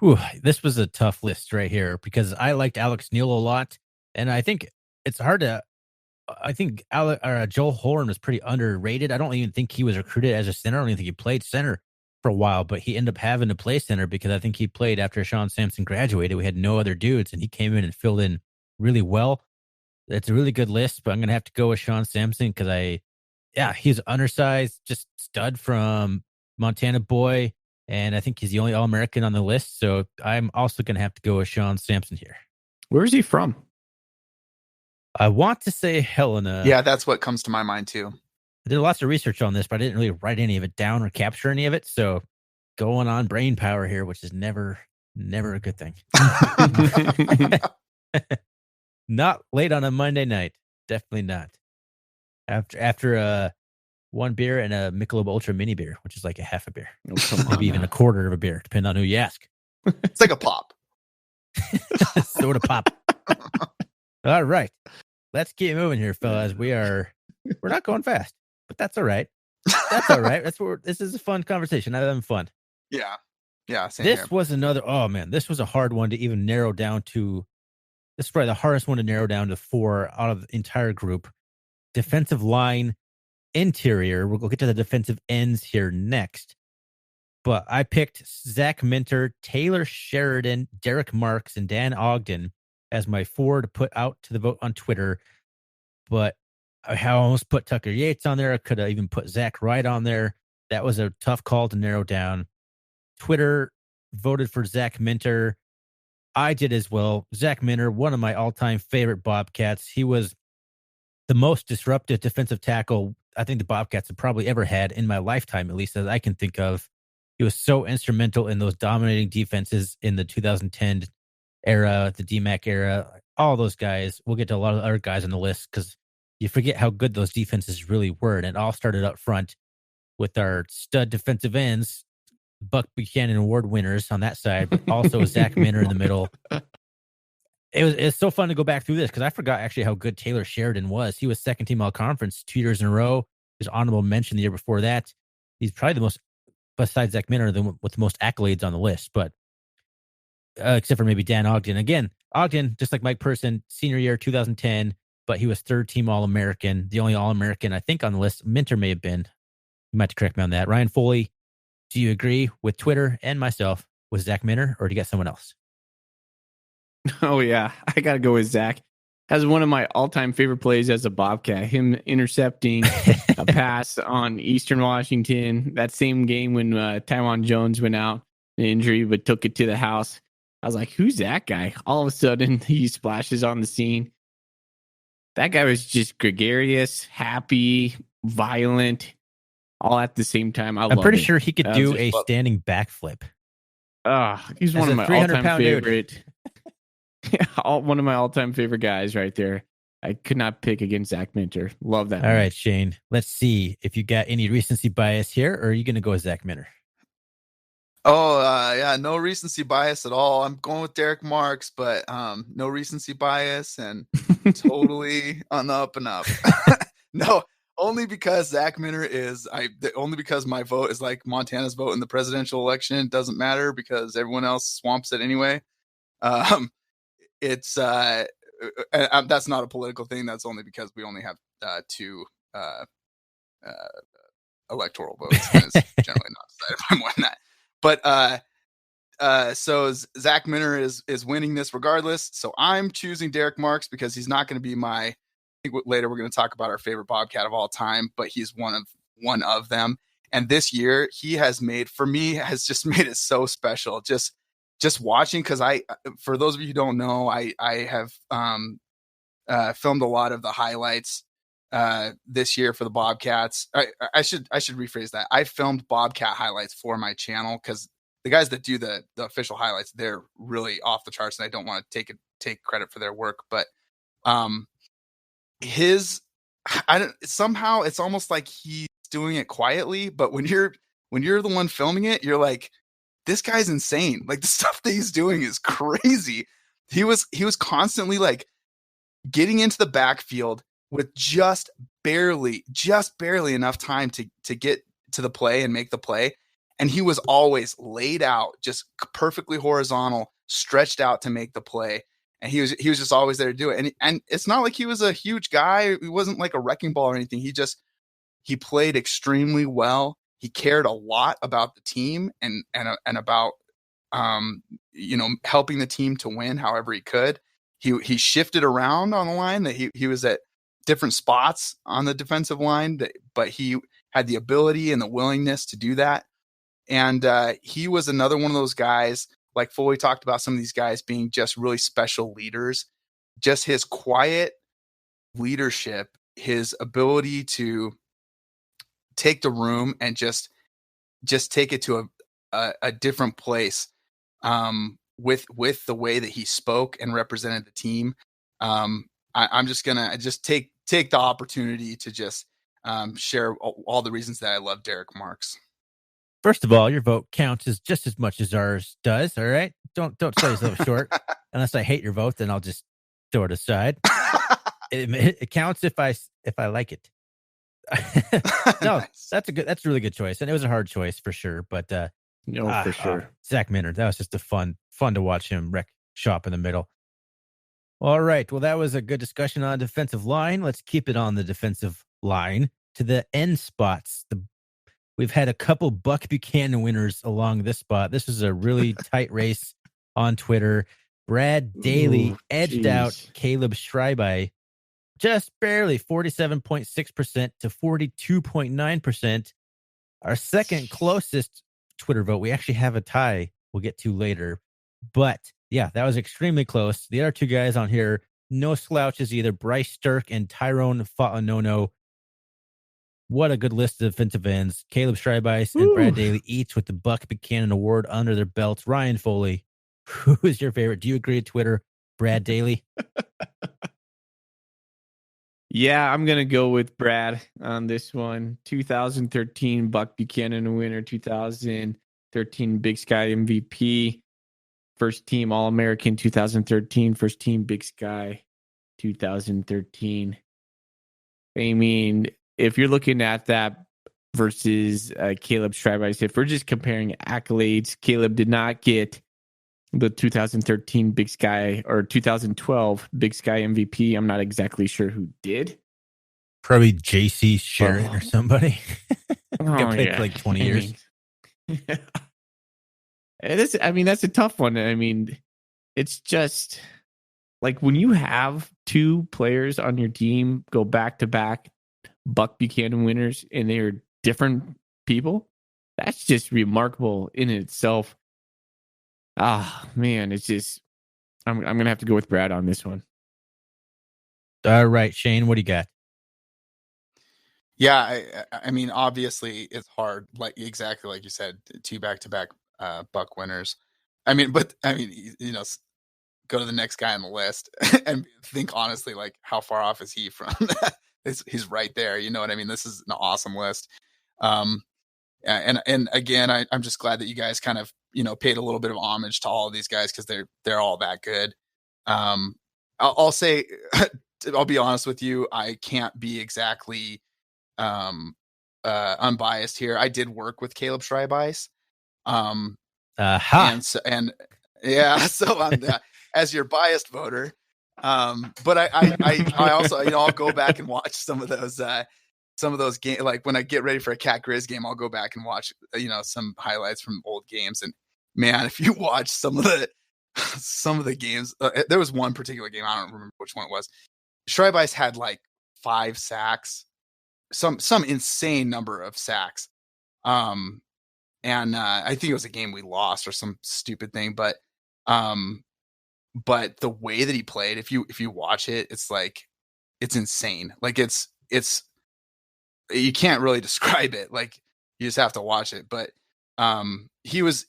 Whew, this was a tough list right here because I liked Alex Neal a lot, and I think it's hard to. I think Joel Horn was pretty underrated. I don't even think he was recruited as a center. I don't even think he played center for a while, but he ended up having to play center because I think he played after Sean Sampson graduated. We had no other dudes, and he came in and filled in really well. It's a really good list, but I'm going to have to go with Sean Sampson because he's undersized, just stud from Montana boy, and I think he's the only All-American on the list, so I'm also going to have to go with Sean Sampson here. Where is he from? I want to say Helena. Yeah, that's what comes to my mind too. I did lots of research on this, but I didn't really write any of it down or capture any of it. So going on brain power here, which is never a good thing. Not late on a Monday night. Definitely not. After one beer and a Michelob Ultra mini beer, which is like a half a beer. Maybe even a quarter of a beer, depending on who you ask. It's like a pop. Sort of pop. All right. Let's keep moving here, fellas. We're not going fast. But that's all right. That's all right. This is a fun conversation. I'm having fun. Yeah. Yeah. This was this was a hard one to even narrow down to. This is probably the hardest one to narrow down to 4 out of the entire group. Defensive line, interior. We'll get to the defensive ends here next. But I picked Zach Minter, Taylor Sheridan, Derek Marks, and Dan Ogden as my 4 to put out to the vote on Twitter. But I almost put Tucker Yates on there. I could have even put Zach Wright on there. That was a tough call to narrow down. Twitter voted for Zach Minter. I did as well. Zach Minter, one of my all-time favorite Bobcats. He was the most disruptive defensive tackle I think the Bobcats have probably ever had in my lifetime, at least as I can think of. He was so instrumental in those dominating defenses in the 2010 era, the DMAC era, all those guys. We'll get to a lot of other guys on the list because you forget how good those defenses really were. And it all started up front with our stud defensive ends, Buck Buchanan Award winners on that side, but also Zach Minter in the middle. It's so fun to go back through this because I forgot actually how good Taylor Sheridan was. He was second team all conference 2 years in a row. his honorable mention the year before that. He's probably the most, besides Zach Minter, with the most accolades on the list, but except for maybe Dan Ogden. Again, Ogden, just like Mike Person, senior year 2010, but he was third team All-American, the only All-American I think on the list. Minter may have been. You might have to correct me on that. Ryan Foley, do you agree with Twitter and myself with Zach Minter, or do you got someone else? Oh, yeah. I got to go with Zach. Has one of my all-time favorite plays as a Bobcat, him intercepting a pass on Eastern Washington. That same game when Taiwan Jones went out, an injury, but took it to the house. I was like, who's that guy? All of a sudden, he splashes on the scene. That guy was just gregarious, happy, violent, all at the same time. I'm pretty sure he could do a standing backflip. He's one of my all-time favorite. One of my all-time favorite guys right there. I could not pick against Zach Minter. Love that. All right, Shane. Let's see if you got any recency bias here, or are you going to go with Zach Minter? Oh, yeah, no recency bias at all. I'm going with Derek Marks, but no recency bias and totally on the up and up. No, only because Zach Minter only because my vote is like Montana's vote in the presidential election. It doesn't matter because everyone else swamps it anyway. It's that's not a political thing. That's only because we only have 2 electoral votes. And it's generally not decided by more than that. But so Zach Minter is winning this regardless. So I'm choosing Derek Marks because he's not going to be my. I think later we're going to talk about our favorite Bobcat of all time, but he's one of them. And this year he has just made it so special. Just watching, because for those of you who don't know, I have filmed a lot of the highlights this year for the Bobcats. I should rephrase that. I filmed Bobcat highlights for my channel because the guys that do the official highlights, they're really off the charts, and I don't want to take credit for their work. But somehow it's almost like he's doing it quietly. But when you're the one filming it, you're like, this guy's insane. Like, the stuff that he's doing is crazy. He was constantly like getting into the backfield with just barely enough time to get to the play and make the play. And he was always laid out, just perfectly horizontal, stretched out to make the play. And he was just always there to do it. And it's not like he was a huge guy. He wasn't like a wrecking ball or anything. He played extremely well. He cared a lot about the team and about helping the team to win however he could. He shifted around on the line, that he was at different spots on the defensive line, but he had the ability and the willingness to do that. And he was another one of those guys, like Foley talked about, some of these guys being just really special leaders. Just his quiet leadership, his ability to take the room and just take it to a different place with the way that he spoke and represented the team. I'm just gonna take the opportunity to just share all the reasons that I love Derek Marks. First of all, your vote counts just as much as ours does. All right, don't sell yourself short. Unless I hate your vote, then I'll just throw it aside. It counts if I like it. No, nice. That's a really good choice, and it was a hard choice for sure. But for sure, Zach Minter, that was just a fun to watch him wreck shop in the middle. All right, well, that was a good discussion on defensive line. Let's keep it on the defensive line to the end spots. We've had a couple Buck Buchanan winners along this spot. This is a really tight race on Twitter. Brad Daly edged out Caleb Schreiber just barely, 47.6% to 42.9%. Our second closest Twitter vote, we actually have a tie we'll get to later. But yeah, that was extremely close. The other two guys on here, no slouches either. Bryce Stirk and Tyrone Fa'anono. What a good list of defensive ends. Caleb Schreiber and Brad Daly, each with the Buck Buchanan Award under their belts. Ryan Foley, who is your favorite? Do you agree with Twitter, Brad Daly? Yeah, I'm going to go with Brad on this one. 2013 Buck Buchanan winner, 2013 Big Sky MVP, first team All-American 2013, first team Big Sky 2013. I mean, if you're looking at that versus Caleb Schreibeis, if we're just comparing accolades, Caleb did not get the 2013 Big Sky or 2012 Big Sky MVP. I'm not exactly sure who did. Probably JC Sharon or somebody. Oh, played for like 20 years. That's a tough one. I mean, it's just like when you have two players on your team go back to back Buck Buchanan winners and they are different people, that's just remarkable in itself. Man, it's just I'm gonna have to go with Brad on this one. All right, Shane, what do you got? Yeah, I mean, obviously it's hard, like exactly like you said, two back-to-back Buck winners. I mean, go to the next guy on the list and think honestly, like how far off is he from that? He's right there. You know what I mean? This is an awesome list. And again, I'm just glad that you guys kind of, paid a little bit of homage to all of these guys because they're all that good. I'll say, I'll be honest with you, I can't be exactly unbiased here. I did work with Caleb Schreibeis. So I'm as your biased voter. But I also, I'll go back and watch some of those games. Like when I get ready for a Cat Grizz game, I'll go back and watch, some highlights from old games. And man, if you watch some of the games, there was one particular game. I don't remember which one it was. Schreibeis had like 5 sacks, some insane number of sacks. And I think it was a game we lost or some stupid thing, but the way that he played, if you watch it, it's like, it's insane. Like it's you can't really describe it. Like you just have to watch it. But he was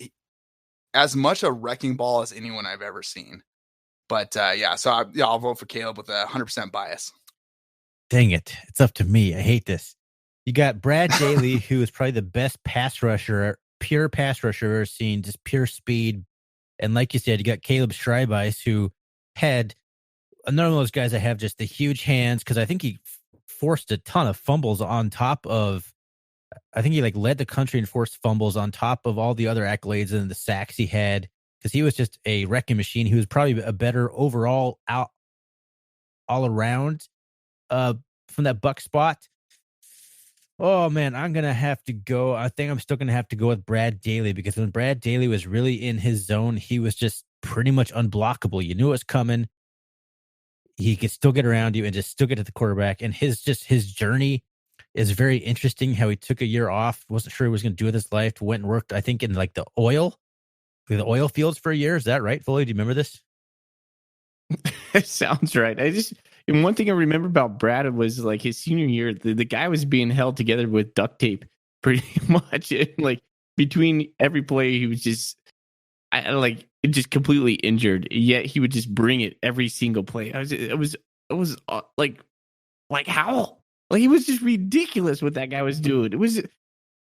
as much a wrecking ball as anyone I've ever seen. But so I'll vote for Caleb with 100% bias. Dang it. It's up to me. I hate this. You got Brad Daly, who is probably the best pure pass rusher I've ever seen, just pure speed. And like you said, you got Caleb Schreibeis, who had another one of those guys that have just the huge hands, because I think he forced a ton of fumbles on top of, I think he led the country in forced fumbles on top of all the other accolades and the sacks he had, because he was just a wrecking machine. He was probably a better overall all around from that Buck spot. Oh man, I'm gonna have to go. I think I'm still gonna have to go with Brad Daly, because when Brad Daly was really in his zone, he was just pretty much unblockable. You knew it was coming. He could still get around you and just still get to the quarterback. And his journey is very interesting. How he took a year off, wasn't sure he was going to do with his life. Went and worked, I think, in the oil fields for a year. Is that right, Foley? Do you remember this? It sounds right. And one thing I remember about Brad was like his senior year, the guy was being held together with duct tape pretty much. And like between every play, he was just completely injured. Yet he would just bring it every single play. It was like how? Like, it was just ridiculous what that guy was doing. It was,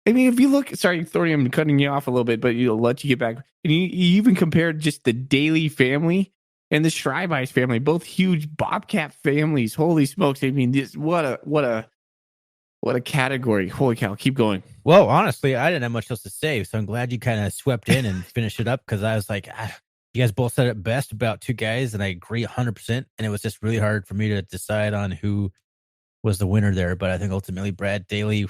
I mean, if you look, sorry, Thorium, I'm cutting you off a little bit, but I'll let you get back. And you even compared just the Daly family and the Schreibeis family, both huge Bobcat families. Holy smokes. I mean, this, what a category. Holy cow. Keep going. Well, honestly, I didn't have much else to say, so I'm glad you kind of swept in and finished it up, because I was like, you guys both said it best about two guys, and I agree 100%. And it was just really hard for me to decide on who was the winner there. But I think ultimately Brad Daly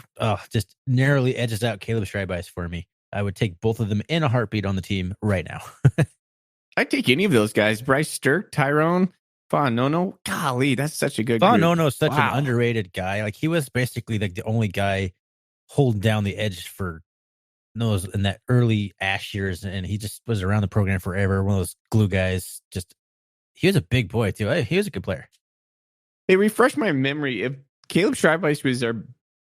just narrowly edges out Caleb Schreibeis for me. I would take both of them in a heartbeat on the team right now. I'd take any of those guys. Bryce Stirk, Tyrone, Fa'anono. Golly, that's such a good Fa'anono is such an underrated guy. Like, he was basically like the only guy holding down the edge for those in that early Ash years, and he just was around the program forever. One of those glue guys. Just, he was a big boy too. He was a good player. Hey, refresh my memory. If Caleb Schreibeis was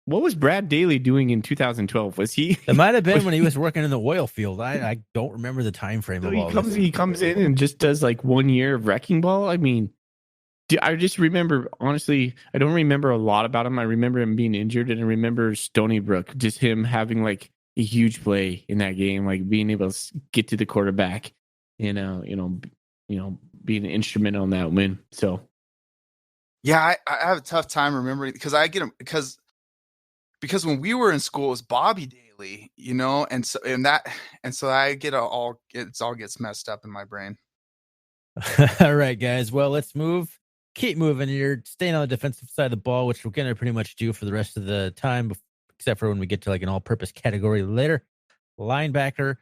what was Brad Daly doing in 2012? Was he? It might have been when he was working in the oil field. I don't remember the time frame so of all this. He comes in and just does like 1 year of wrecking ball. I mean, I just remember, honestly, I don't remember a lot about him. I remember him being injured, and I remember Stony Brook, just him having like a huge play in that game, like being able to get to the quarterback, being an instrument on that win. So. Yeah, I have a tough time remembering, because I get him, because because when we were in school, it was Bobby Daly, and so I get it all gets messed up in my brain. All right, guys. Well, let's keep moving here, staying on the defensive side of the ball, which we're going to pretty much do for the rest of the time, except for when we get to like an all-purpose category later. Linebacker.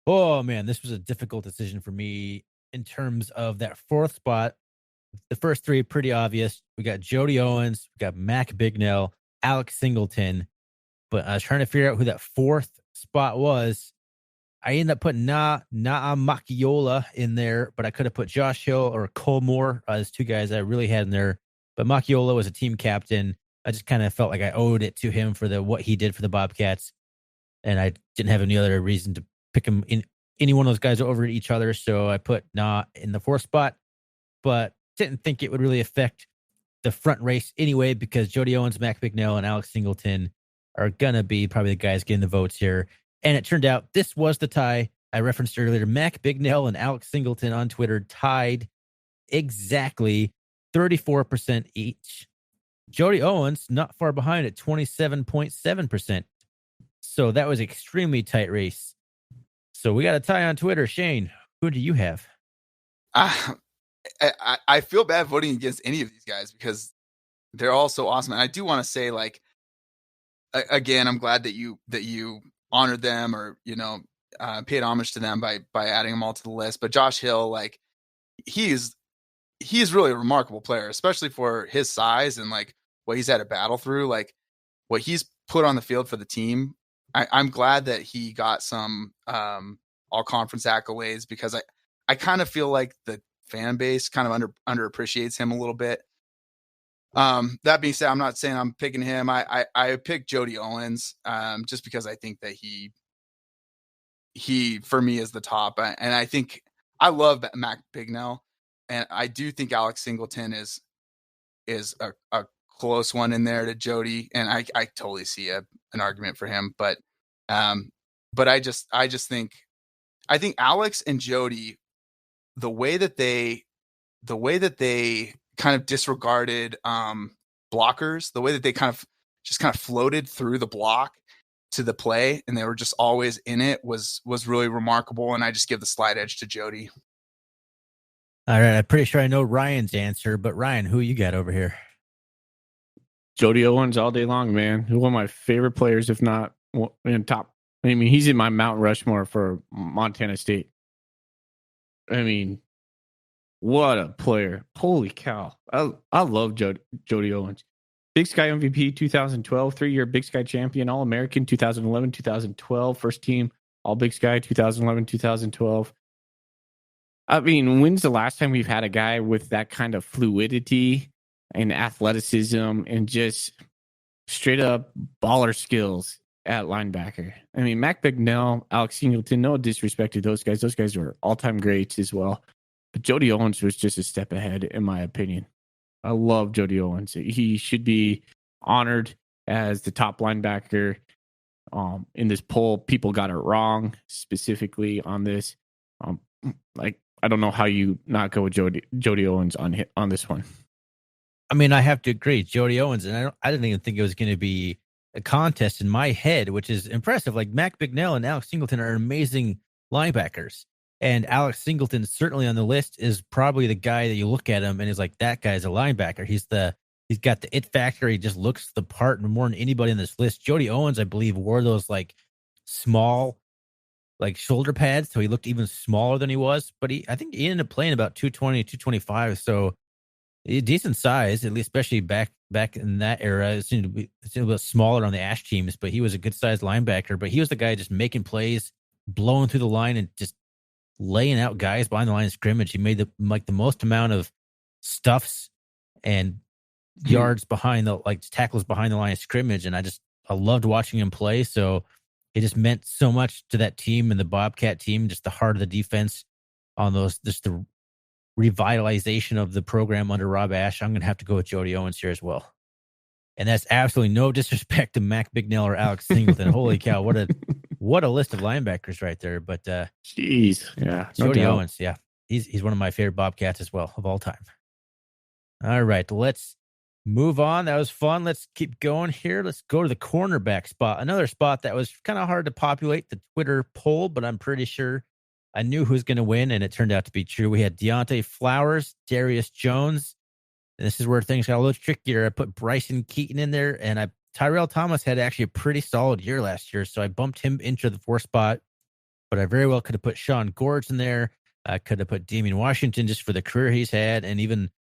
Oh, man, this was a difficult decision for me in terms of that fourth spot. The first three, pretty obvious. We got Jody Owens, we got Mac Bignell, Alex Singleton. But I was trying to figure out who that fourth spot was. I ended up putting Naa Makiola in there, but I could have put Josh Hill or Cole Moore as two guys I really had in there. But Makiola was a team captain. I just kind of felt like I owed it to him for what he did for the Bobcats. And I didn't have any other reason to pick him in any one of those guys over each other. So I put Naa in the fourth spot, but didn't think it would really affect the front race anyway, because Jody Owens, Mac Bignell, and Alex Singleton are going to be probably the guys getting the votes here. And it turned out this was the tie I referenced earlier. Mac Bignell and Alex Singleton on Twitter tied exactly 34% each. Jody Owens not far behind at 27.7%. So that was extremely tight race. So we got a tie on Twitter. Shane, who do you have? I feel bad voting against any of these guys because they're all so awesome. And I do want to say, like, again, I'm glad that you honored them or, paid homage to them by adding them all to the list. But Josh Hill, like, he is really a remarkable player, especially for his size and like what he's had to battle through, like what he's put on the field for the team. I'm glad that he got some all conference accolades because I kind of feel like the fan base kind of underappreciates him a little bit. That being said, I'm not saying I'm picking him. I picked Jody Owens just because I think that he for me is the top. And I think I love Mac Bignell, and I do think Alex Singleton is a close one in there to Jody, and I totally see an argument for him. But I just think Alex and Jody, the way that they kind of disregarded blockers, the way that they kind of floated through the block to the play and they were just always in it was really remarkable. And I just give the slight edge to Jody. All right. I'm pretty sure I know Ryan's answer, but Ryan, who you got over here? Jody Owens all day long, man. One of my favorite players, if not in top. I mean, he's in my Mount Rushmore for Montana State. I mean, what a player. Holy cow. I love Jody Owens. Big Sky MVP 2012, 3-year Big Sky champion, All-American 2011, 2012, first team All Big Sky 2011, 2012. I mean, when's the last time we've had a guy with that kind of fluidity and athleticism and just straight up baller skills at linebacker? I mean, Mac Bignell, Alex Singleton, no disrespect to those guys. Those guys were all-time greats as well. But Jody Owens was just a step ahead, in my opinion. I love Jody Owens. He should be honored as the top linebacker. In this poll, people got it wrong, specifically on this. I don't know how you not go with Jody Owens on this one. I mean, I have to agree, Jody Owens, and I didn't even think it was going to be a contest in my head, which is impressive. Like Mac Bignell and Alex Singleton are amazing linebackers. And Alex Singleton, certainly on the list, is probably the guy that you look at him and is like, that guy's a linebacker. He's got the it factor. He just looks the part more than anybody on this list. Jody Owens, I believe, wore those like small, like shoulder pads, so he looked even smaller than he was. But I think he ended up playing about 220, 225. So decent size, at least, especially back in that era. It seemed to be a little smaller on the Ash teams, but he was a good sized linebacker. But he was the guy just making plays, blowing through the line, and just laying out guys behind the line of scrimmage. He made the most amount of stuffs and yards behind tackles behind the line of scrimmage. And I loved watching him play. So it just meant so much to that team and the Bobcat team, just the heart of the defense on those, just the revitalization of the program under Rob Ash. I'm going to have to go with Jody Owens here as well. And that's absolutely no disrespect to Mac Bignell or Alex Singleton. Holy cow. What a list of linebackers right there. But jeez, yeah. Jody Owens, yeah. He's one of my favorite Bobcats as well of all time. All right, let's move on. That was fun. Let's keep going here. Let's go to the cornerback spot. Another spot that was kind of hard to populate the Twitter poll, but I'm pretty sure I knew who was going to win, and it turned out to be true. We had Deontay Flowers, Darius Jones. And this is where things got a little trickier. I put Bryson Keaton in there, and Tyrell Thomas had actually a pretty solid year last year, so I bumped him into the 4th spot. But I very well could have put Sean Gores in there. I could have put Damian Washington just for the career he's had, and even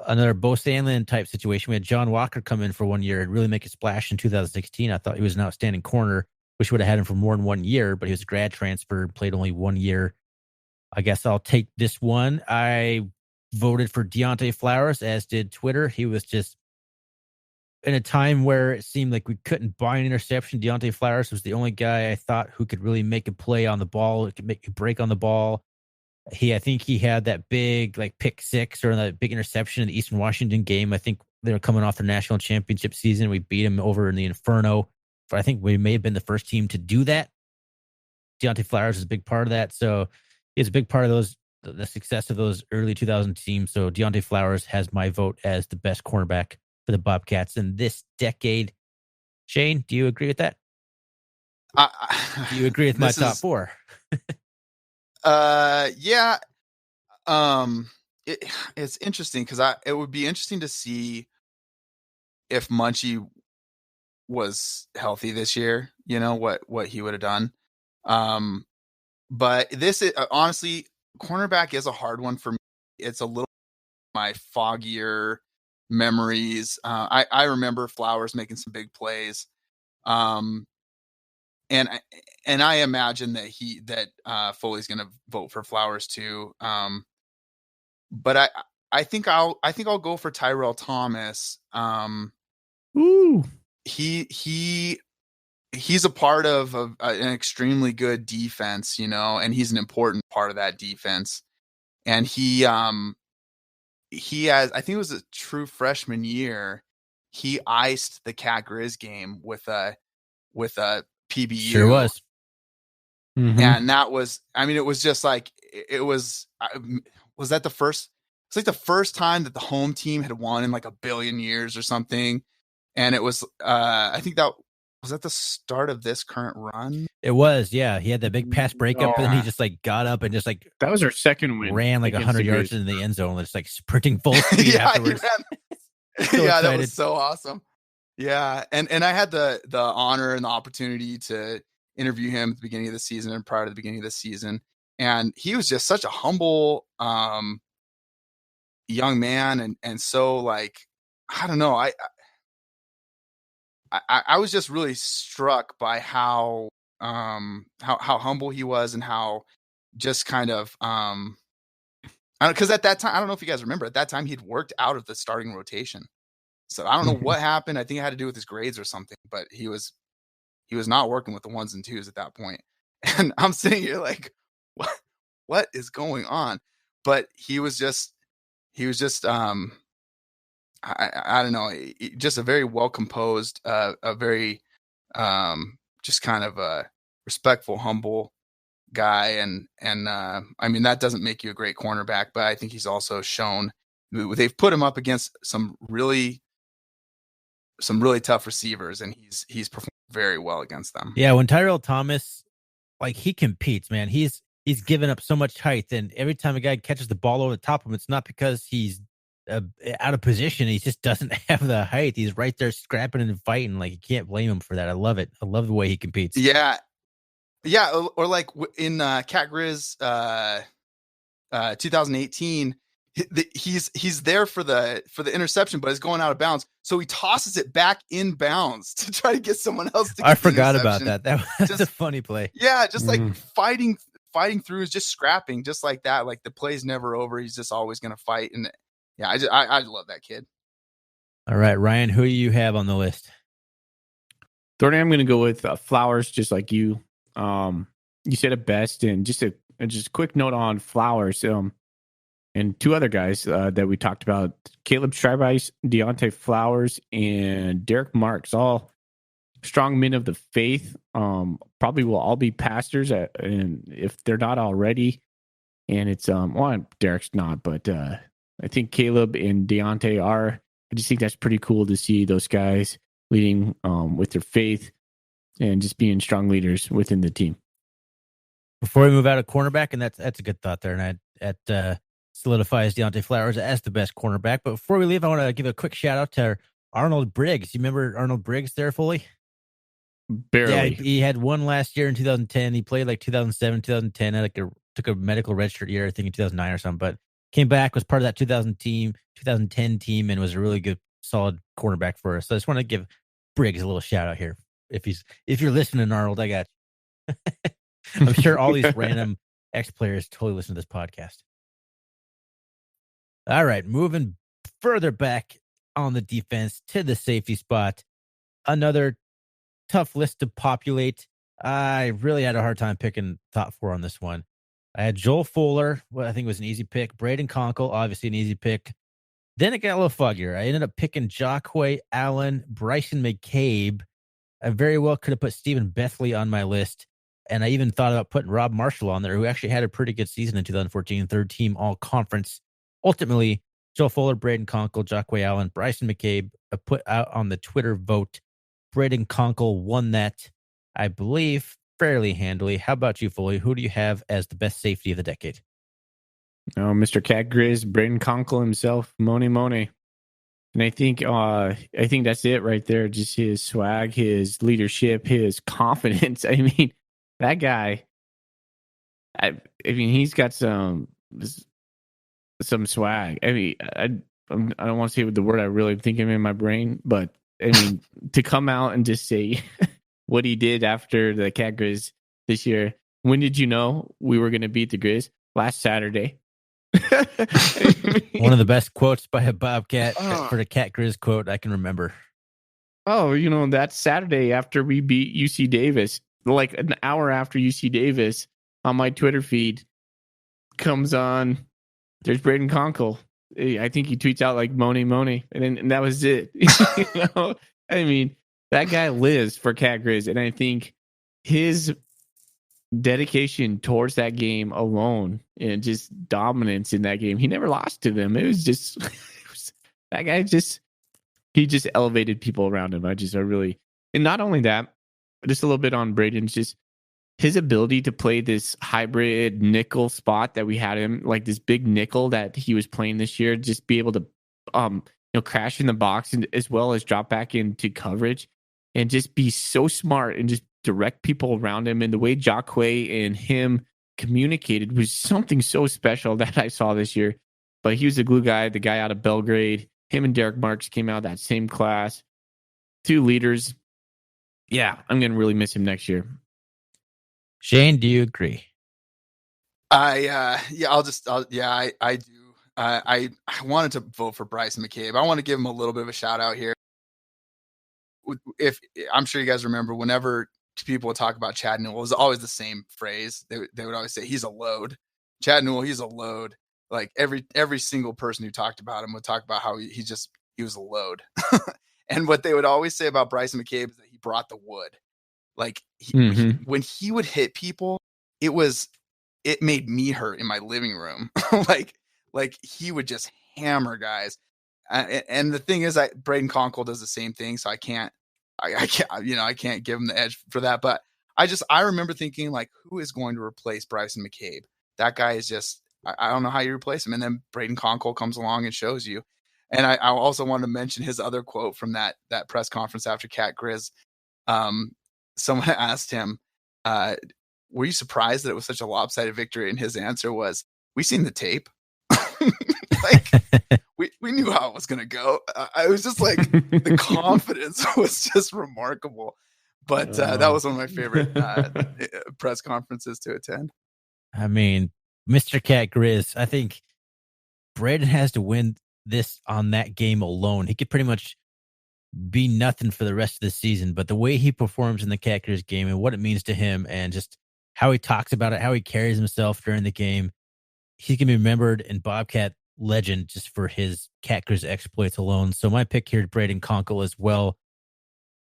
another Bo Sandlin type situation. We had John Walker come in for 1 year and really make a splash in 2016. I thought he was an outstanding corner. Wish would have had him for more than 1 year, but he was a grad transfer, played only 1 year. I guess I'll take this one. I voted for Deontay Flowers, as did Twitter. He was just in a time where it seemed like we couldn't buy an interception. Deontay Flowers was the only guy I thought who could really make a play on the ball. It could make a break on the ball. I think he had that big pick 6 or that big interception in the Eastern Washington game. I think they were coming off their national championship season. We beat him over in the Inferno. But I think we may have been the first team to do that. Deontay Flowers is a big part of that. So he's a big part of the success of those early 2000 teams. So Deontay Flowers has my vote as the best cornerback for the Bobcats in this decade. Shane, do you agree with that? Do you agree with my top 4? Yeah. It's interesting because it would be interesting to see if Munchie was healthy this year, what he would have done. But this is honestly, cornerback is a hard one for me. It's a little my foggier memories. I remember Flowers making some big plays. And I imagine that Foley's going to vote for Flowers too. But I think I'll go for Tyrell Thomas. He's a part of an extremely good defense, and he's an important part of that defense. And he has, I think it was a true freshman year, he iced the Cat Grizz game with a PBU. Sure was. Mm-hmm. And that was, it was just like, was that the first, it's like the first time that the home team had won in like a billion years or something. And it was, I think was that the start of this current run? It was, yeah. He had that big pass breakup, and then he just got up and just that was our second win. Ran 100 yards in the end zone, just sprinting full speed afterwards. Yeah, that was so awesome. Yeah, and I had the honor and the opportunity to interview him at the beginning of the season and prior to the beginning of the season, and he was just such a humble young man, and so I don't know, I was just really struck by how humble he was and how just kind of because at that time, I don't know if you guys remember, at that time he'd worked out of the starting rotation. So I don't know what happened. I think it had to do with his grades or something, but he was not working with the 1s and 2s at that point. And I'm sitting here like, what is going on? But he was just I don't know, just a very well composed, a very just kind of a respectful, humble guy, and that doesn't make you a great cornerback, but I think he's also shown they've put him up against some really tough receivers, and he's performed very well against them. Yeah, when Tyrell Thomas, he competes, man. He's given up so much height, and every time a guy catches the ball over the top of him, it's not because he's out of position. He just doesn't have the height. He's right there scrapping and fighting. You can't blame him for that. I love it. I love the way he competes. Yeah. Or in Cat Grizz 2018, he's there for the interception, but it's going out of bounds. So he tosses it back in bounds to try to get someone else to get I forgot about that. That was a funny play. Yeah, just fighting through, is just scrapping, just like that. The play's never over. He's just always going to fight. And yeah, I love that kid. All right, Ryan, who do you have on the list? Thornton, I'm going to go with Flowers, just like you. You said it best, and just a quick note on Flowers. And 2 other guys that we talked about: Caleb Schreibeis, Deontay Flowers, and Derek Marks, all strong men of the faith. Probably will all be pastors, and if they're not already. And it's Derek's not, but I think Caleb and Deontay are I just think that's pretty cool to see those guys leading with their faith and just being strong leaders within the team. Before we move out of cornerback, and that's a good thought there, and that solidifies Deontay Flowers as the best cornerback. But before we leave, I want to give a quick shout out to Arnold Briggs. You remember Arnold Briggs there, Foley? Barely. Yeah, he had one last year in 2010. He played like 2007, 2010. Had took a medical redshirt year, I think in 2009 or something. But came back, was part of that 2010 team, and was a really good, solid cornerback for us. So I just want to give Briggs a little shout out here. If you're listening, Arnold, I got you. I'm sure all these random ex-players totally listen to this podcast. All right, moving further back on the defense to the safety spot. Another tough list to populate. I really had a hard time picking top 4 on this one. I had Joel Fuller, what I think was an easy pick. Braden Conkle, obviously an easy pick. Then it got a little fuggier. I ended up picking Jacquay Allen, Bryson McCabe. I very well could have put Stephen Bethley on my list. And I even thought about putting Rob Marshall on there, who actually had a pretty good season in 2014, third team all conference. Ultimately, Joe Fuller, Braden Conkle, Jacquay Allen, Bryson McCabe put out on the Twitter vote. Braden Conkle won that, I believe, fairly handily. How about you, Foley? Who do you have as the best safety of the decade? Oh, Mr. Cat Grizz, Braden Conkle himself, Moni. And I think that's it right there. Just his swag, his leadership, his confidence. I mean, that guy. I mean, he's got some swag. I mean, I don't want to say the word I really am thinking in my brain, but I mean, to come out and just say what he did after the Cat Grizz this year. When did you know we were going to beat the Grizz? Last Saturday. One of the best quotes by a Bobcat for the Cat Grizz quote I can remember. Oh, that Saturday after we beat UC Davis, like an hour after UC Davis, on my Twitter feed comes on. There's Braden Conkle. I think he tweets out like Moni, and that was it. I mean, that guy lives for Cat Grizz, and I think his dedication towards that game alone and just dominance in that game, he never lost to them. It was just that guy he just elevated people around him. And not only that, just a little bit on Braden's just his ability to play this hybrid nickel spot that we had him, like this big nickel that he was playing this year, just be able to crash in the box and as well as drop back into coverage and just be so smart and just direct people around him. And the way Jacquay and him communicated was something so special that I saw this year. But he was the glue guy, the guy out of Belgrade. Him and Derek Marks came out of that same class. 2 leaders. Yeah, I'm going to really miss him next year. Shane, do you agree? I do. I wanted to vote for Bryson McCabe. I want to give him a little bit of a shout out here. If I'm sure you guys remember, whenever people would talk about Chad Newell, it was always the same phrase. They would always say he's a load. Chad Newell, he's a load. Like every single person who talked about him would talk about how he was a load. And what they would always say about Bryson McCabe is that he brought the wood. Like when he would hit people, it made me hurt in my living room. like he would just hammer guys. And the thing is, Braden Conkle does the same thing, so I can't give him the edge for that. But I remember thinking, like, who is going to replace Bryson McCabe? That guy is just, I don't know how you replace him. And then Braden Conkle comes along and shows you. And I also wanted to mention his other quote from that press conference after Cat Grizz. Someone asked him, were you surprised that it was such a lopsided victory? And his answer was, we seen the tape. Like we knew how it was going to go. I was just like, the confidence was just remarkable. But that was one of my favorite press conferences to attend. I mean, Mr. Cat Grizz, I think Braden has to win this on that game alone. He could pretty much be nothing for the rest of the season, but the way he performs in the Cat Grizz game and what it means to him and just how he talks about it, how he carries himself during the game, he can be remembered in Bobcat legend just for his Cat Grizz exploits alone. So my pick here is Braden Conkle as well.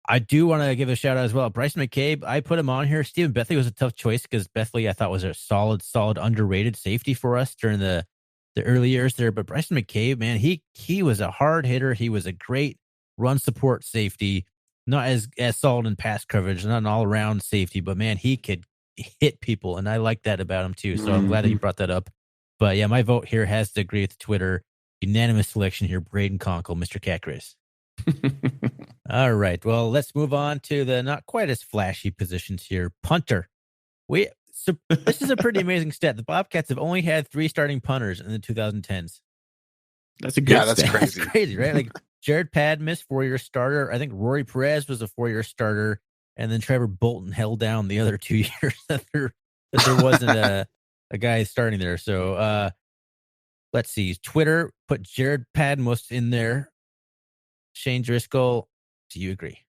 I do want to give a shout out as well. Bryson McCabe, I put him on here. Stephen Bethley was a tough choice because Bethley I thought was a solid, underrated safety for us during the the early years there. But Bryson McCabe, man, he was a hard hitter. He was a great run support safety, not as solid in pass coverage, not an all around safety, but man, he could hit people, and I like that about him too. So I'm glad that you brought that up. But yeah, my vote here has to agree with Twitter. Unanimous selection here, Braden Conkle, Mr. Cat Chris. All right. Well, let's move on to the not quite as flashy positions here. Punter. So this is a pretty amazing stat. The Bobcats have only had 3 starting punters in the 2010s. That's a good that's stat. crazy. That's crazy, right? Like Jared Padmus, 4-year starter. I think Rory Perez was a 4-year starter. And then Trevor Bolton held down the other 2 years that there wasn't a guy starting there. So let's see. Twitter put Jared Padmus in there. Shane Driscoll, do you agree?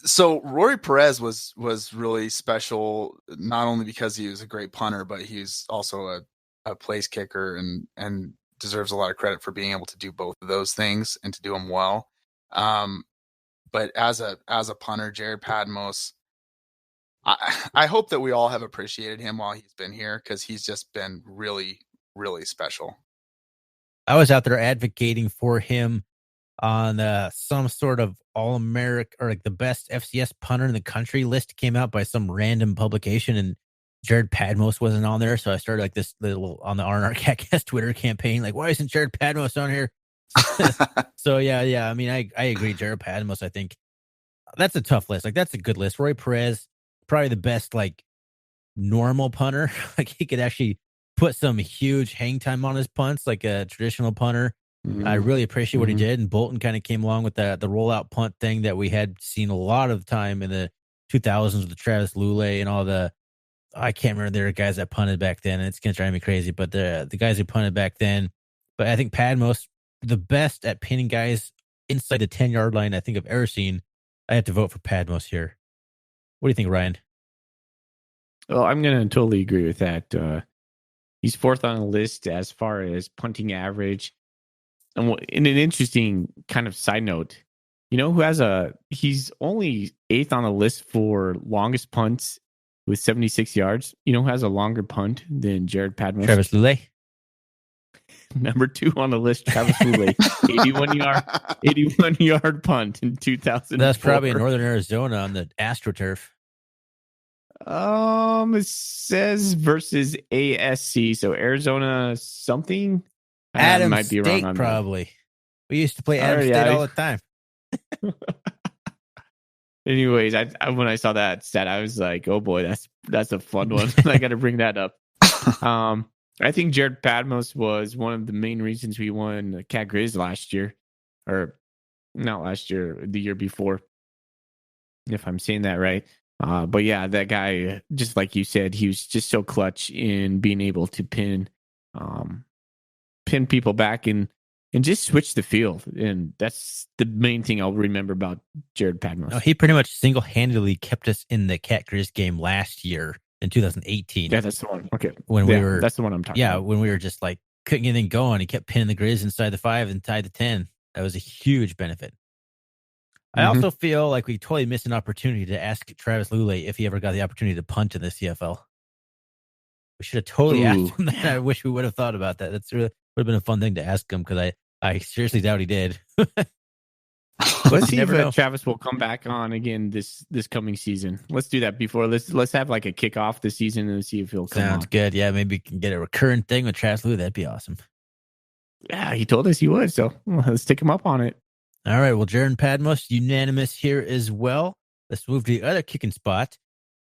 So Rory Perez was really special, not only because he was a great punter, but he's also a place kicker and deserves a lot of credit for being able to do both of those things and to do them well. But as a punter, Jared Padmus, I hope that we all have appreciated him while he's been here, because he's just been really, really special. I was out there advocating for him on some sort of All-American or like the best FCS punter in the country list came out by some random publication, and Jared Padmus wasn't on there. So I started like this little on the R&R CatCast Twitter campaign, like, why isn't Jared Padmus on here? So yeah. I mean, I agree. Jared Padmus, I think that's a tough list. Like, that's a good list. Roy Perez, probably the best like normal punter. Like, he could actually put some huge hang time on his punts, like a traditional punter. I really appreciate what he did. And Bolton kind of came along with the rollout punt thing that we had seen a lot of the time in the 2000s with Travis Lulay and all the, I can't remember, there were guys that punted back then, and it's going to drive me crazy, but the guys who punted back then. But I think Padmus, the best at pinning guys inside the 10-yard line I think I've ever seen. I have to vote for Padmus here. What do you think, Ryan? Well, I'm going to totally agree with that. He's 4th on the list as far as punting average. And in an interesting kind of side note, you know who has he's only 8th on the list for longest punts with 76 yards. You know who has a longer punt than Jared Padmus? Travis Lulay. Number 2 on the list, Travis Lulay. 81 yard punt in 2000. That's probably in northern Arizona on the AstroTurf. It says versus ASC, so Arizona something. Adams might be State, wrong on probably. That. We used to play Adams State all the time. Anyways, when I saw that stat, I was like, "Oh boy, that's a fun one." I got to bring that up. I think Jared Padmus was one of the main reasons we won Cat Grizz last year, or not last year, the year before, if I'm saying that right. But yeah, that guy, just like you said, he was just so clutch in being able to pin people back and just switch the field. And that's the main thing I'll remember about Jared Padmus. No, he pretty much single-handedly kept us in the Cat Grizz game last year in 2018. Yeah, that's the one. Okay. That's the one I'm talking about. Yeah, when we were just like, couldn't get anything going. He kept pinning the Grizz inside the 5 and tied the 10. That was a huge benefit. I also feel like we totally missed an opportunity to ask Travis Lulay if he ever got the opportunity to punt in the CFL. We should have totally asked him that. I wish we would have thought about that. That's really would have been a fun thing to ask him, because I seriously doubt he did. Let's see if Travis will come back on again this coming season. Let's do that before. Let's have like a kickoff this season and see if he'll come on. Sounds good. Yeah, maybe we can get a recurrent thing with Travis Lulay. That'd be awesome. Yeah, he told us he would, so let's take him up on it. All right. Well, Jared Padmus, unanimous here as well. Let's move to the other kicking spot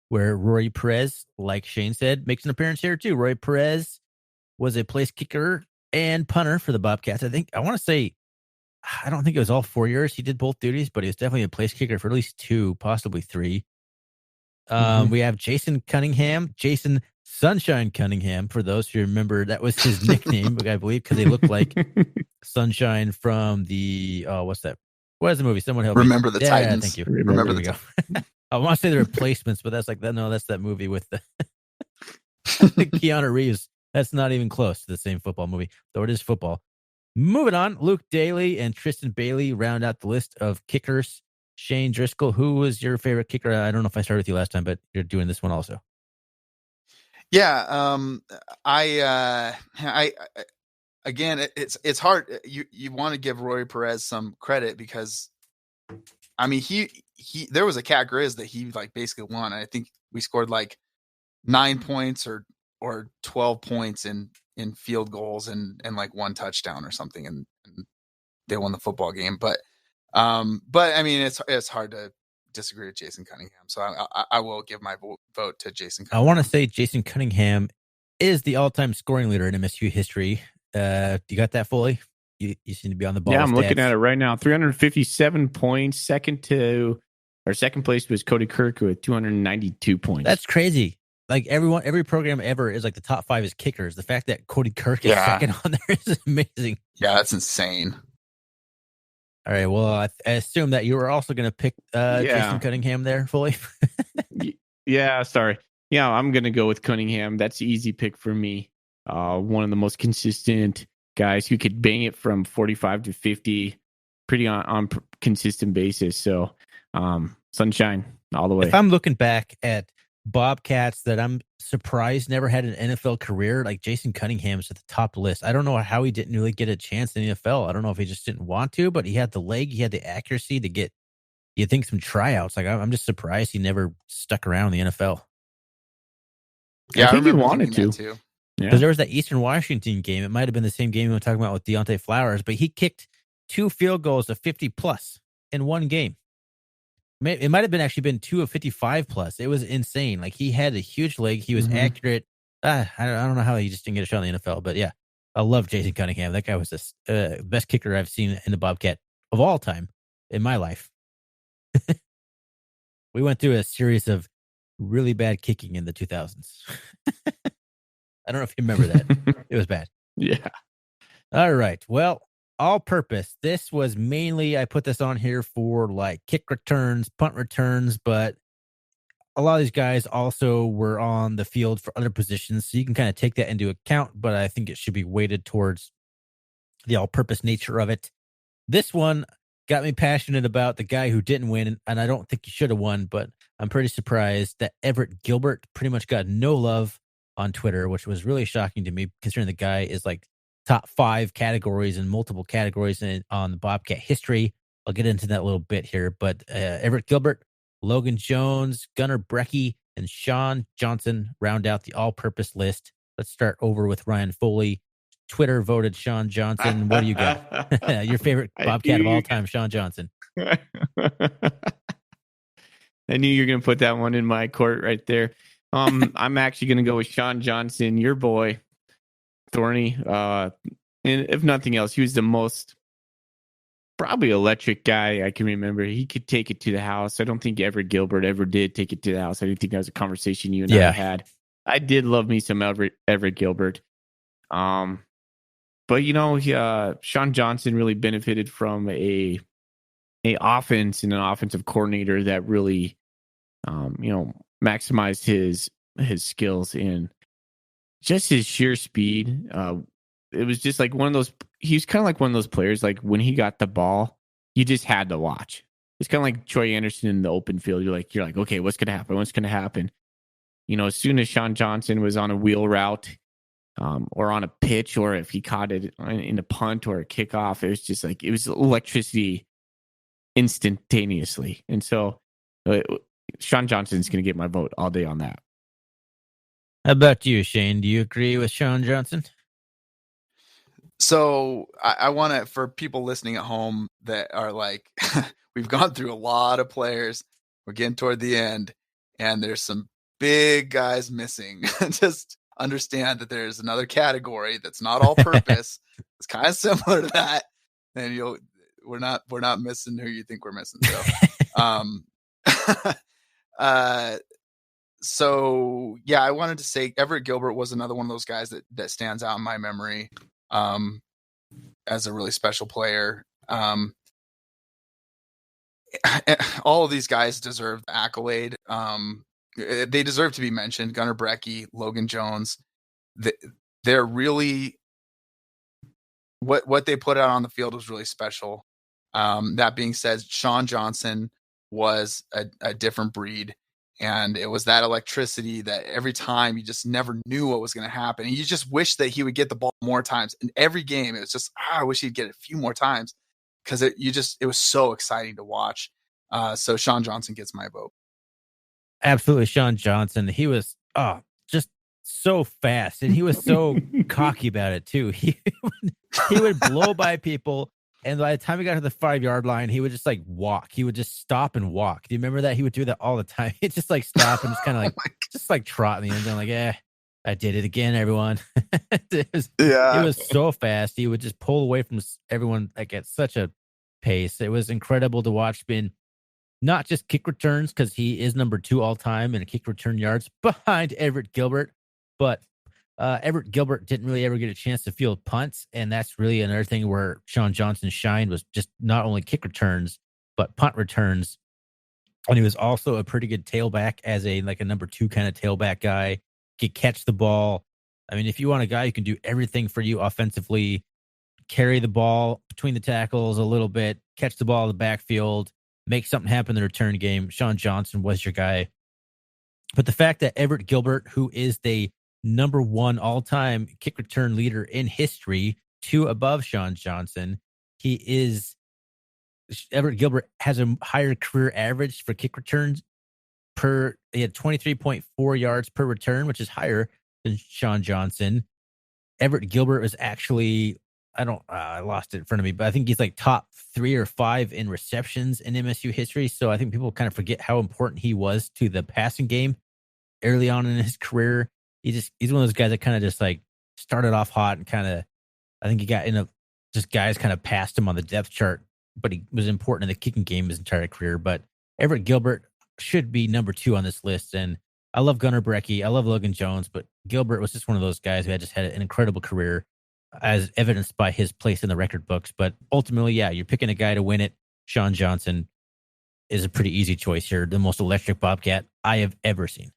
where Rory Perez, like Shane said, makes an appearance here too. Rory Perez was a place kicker and punter for the Bobcats. I want to say, I don't think it was all 4 years he did both duties, but he was definitely a place kicker for at least 2, possibly 3. We have Jason Sunshine Cunningham, for those who remember, that was his nickname, I believe, because he looked like Sunshine from the, what's that? What is the movie? Someone help Remember me. the Titans. Thank you. Remember the I want to say the Replacements, but that's like that. No, that's that movie with the Keanu Reeves. That's not even close to the same football movie, though it is football. Moving on, Luke Daly and Tristan Bailey round out the list of kickers. Shane Driscoll, who was your favorite kicker? I don't know if I started with you last time, but you're doing this one also. Yeah, again, it's hard. You want to give Rory Perez some credit because, I mean, he there was a Cat Grizz that he like basically won. I think we scored like 9 points or 12 points in field goals and like 1 touchdown or something, and they won the football game. But I mean, it's hard to disagree with Jason Cunningham. So I will give my vote to Jason Cunningham. I want to say Jason Cunningham is the all-time scoring leader in MSU history. You got that fully? You seem to be on the ball. Yeah, I'm looking at it right now. 357 points. Second place was Cody Kirk with 292 points. That's crazy. Like every program ever is like the top 5 is kickers. The fact that Cody Kirk is second on there is amazing. Yeah, that's insane. All right. Well, I assume that you were also going to pick Jason Cunningham there fully. Yeah, sorry. Yeah, I'm going to go with Cunningham. That's the easy pick for me. One of the most consistent guys who could bang it from 45 to 50 pretty on consistent basis. So, sunshine all the way. If I'm looking back at Bobcats that I'm surprised never had an NFL career, like Jason Cunningham's at the top list. I don't know how he didn't really get a chance in the NFL. I don't know if he just didn't want to, but he had the leg, he had the accuracy to get, you think, some tryouts. Like I'm just surprised he never stuck around in the NFL. Yeah, I think he wanted to. Too. Because there was that Eastern Washington game. It might have been the same game we were talking about with Deontay Flowers, but he kicked 2 field goals of 50 plus in one game. It might have been 2 of 55 plus. It was insane. Like he had a huge leg. He was accurate. I don't know how he just didn't get a shot in the NFL, but yeah, I love Jason Cunningham. That guy was the best kicker I've seen in the Bobcat of all time in my life. We went through a series of really bad kicking in the 2000s. I don't know if you remember that. It was bad. Yeah. All right. Well, all purpose. This was mainly, I put this on here for like kick returns, punt returns, but a lot of these guys also were on the field for other positions. So you can kind of take that into account, but I think it should be weighted towards the all purpose nature of it. This one got me passionate about the guy who didn't win, and I don't think he should have won, but I'm pretty surprised that Everett Gilbert pretty much got no love on Twitter, which was really shocking to me considering the guy is like top 5 categories and multiple categories on the Bobcat history. I'll get into that a little bit here, but Everett Gilbert, Logan Jones, Gunnar Brecky, and Sean Johnson round out the all-purpose list. Let's start over with Ryan Foley. Twitter voted Sean Johnson. What do you got? Your favorite Bobcat of all time, Sean Johnson. I knew you were going to put that one in my court right there. I'm actually going to go with Sean Johnson, your boy, Thorny. And if nothing else, he was the most probably electric guy I can remember. He could take it to the house. I don't think Everett Gilbert ever did take it to the house. I didn't think that was a conversation you and I had. I did love me some Everett Gilbert. But Sean Johnson really benefited from a offense and an offensive coordinator that really, maximized his skills in just his sheer speed. It was just like one of those. He was kind of like one of those players. Like when he got the ball, you just had to watch. It's kind of like Troy Anderson in the open field. You're like, okay, what's gonna happen? What's gonna happen? As soon as Sean Johnson was on a wheel route, or on a pitch, or if he caught it in a punt or a kickoff, it was just like it was electricity instantaneously. And so, Sean Johnson's going to get my vote all day on that. How about you, Shane? Do you agree with Sean Johnson? So I want to, for people listening at home that are like, we've gone through a lot of players. We're getting toward the end, and there's some big guys missing. Just understand that there's another category that's not all purpose. It's kind of similar to that, and we're not missing who you think we're missing. So I wanted to say Everett Gilbert was another one of those guys that stands out in my memory as a really special player. All of these guys deserve accolade. They deserve to be mentioned. Gunnar Brecky, Logan Jones. They're really what they put out on the field was really special. That being said, Sean Johnson was a different breed, And it was that electricity that every time you just never knew what was going to happen. And you just wish that he would get the ball more times. In every game, it was just, I wish he'd get it a few more times because it was so exciting to watch. So Sean Johnson gets my vote. Absolutely, Sean Johnson. He was just so fast, and he was so cocky about it too. He would blow by people, and by the time he got to the 5-yard line, he would just like walk. He would just stop and walk. Do you remember that? He would do that all the time. He'd just like stop and just kind of like just like trot in the end zone, like, I did it again, everyone. It was so fast. He would just pull away from everyone like at such a pace. It was incredible to watch. Been not just kick returns, because he is number 2 all time in kick return yards behind Everett Gilbert, but Everett Gilbert didn't really ever get a chance to field punts, and that's really another thing where Sean Johnson shined, was just not only kick returns but punt returns. And he was also a pretty good tailback as a number 2 kind of tailback guy. Could catch the ball. I mean, if you want a guy who can do everything for you offensively, carry the ball between the tackles a little bit, catch the ball in the backfield, make something happen in the return game, Sean Johnson was your guy. But the fact that Everett Gilbert, who is the number 1 all-time kick return leader in history, 2 above Sean Johnson, Everett Gilbert has a higher career average for kick returns he had 23.4 yards per return, which is higher than Sean Johnson. Everett Gilbert was actually, I lost it in front of me, but I think he's like top 3 or 5 in receptions in MSU history. So I think people kind of forget how important he was to the passing game early on in his career. He's one of those guys that kind of just like started off hot and kind of, I think he got just guys kind of passed him on the depth chart, but he was important in the kicking game his entire career. But Everett Gilbert should be number 2 on this list. And I love Gunnar Brecky. I love Logan Jones, but Gilbert was just one of those guys who had an incredible career, as evidenced by his place in the record books. But ultimately, yeah, you're picking a guy to win it. Sean Johnson is a pretty easy choice here. The most electric Bobcat I have ever seen.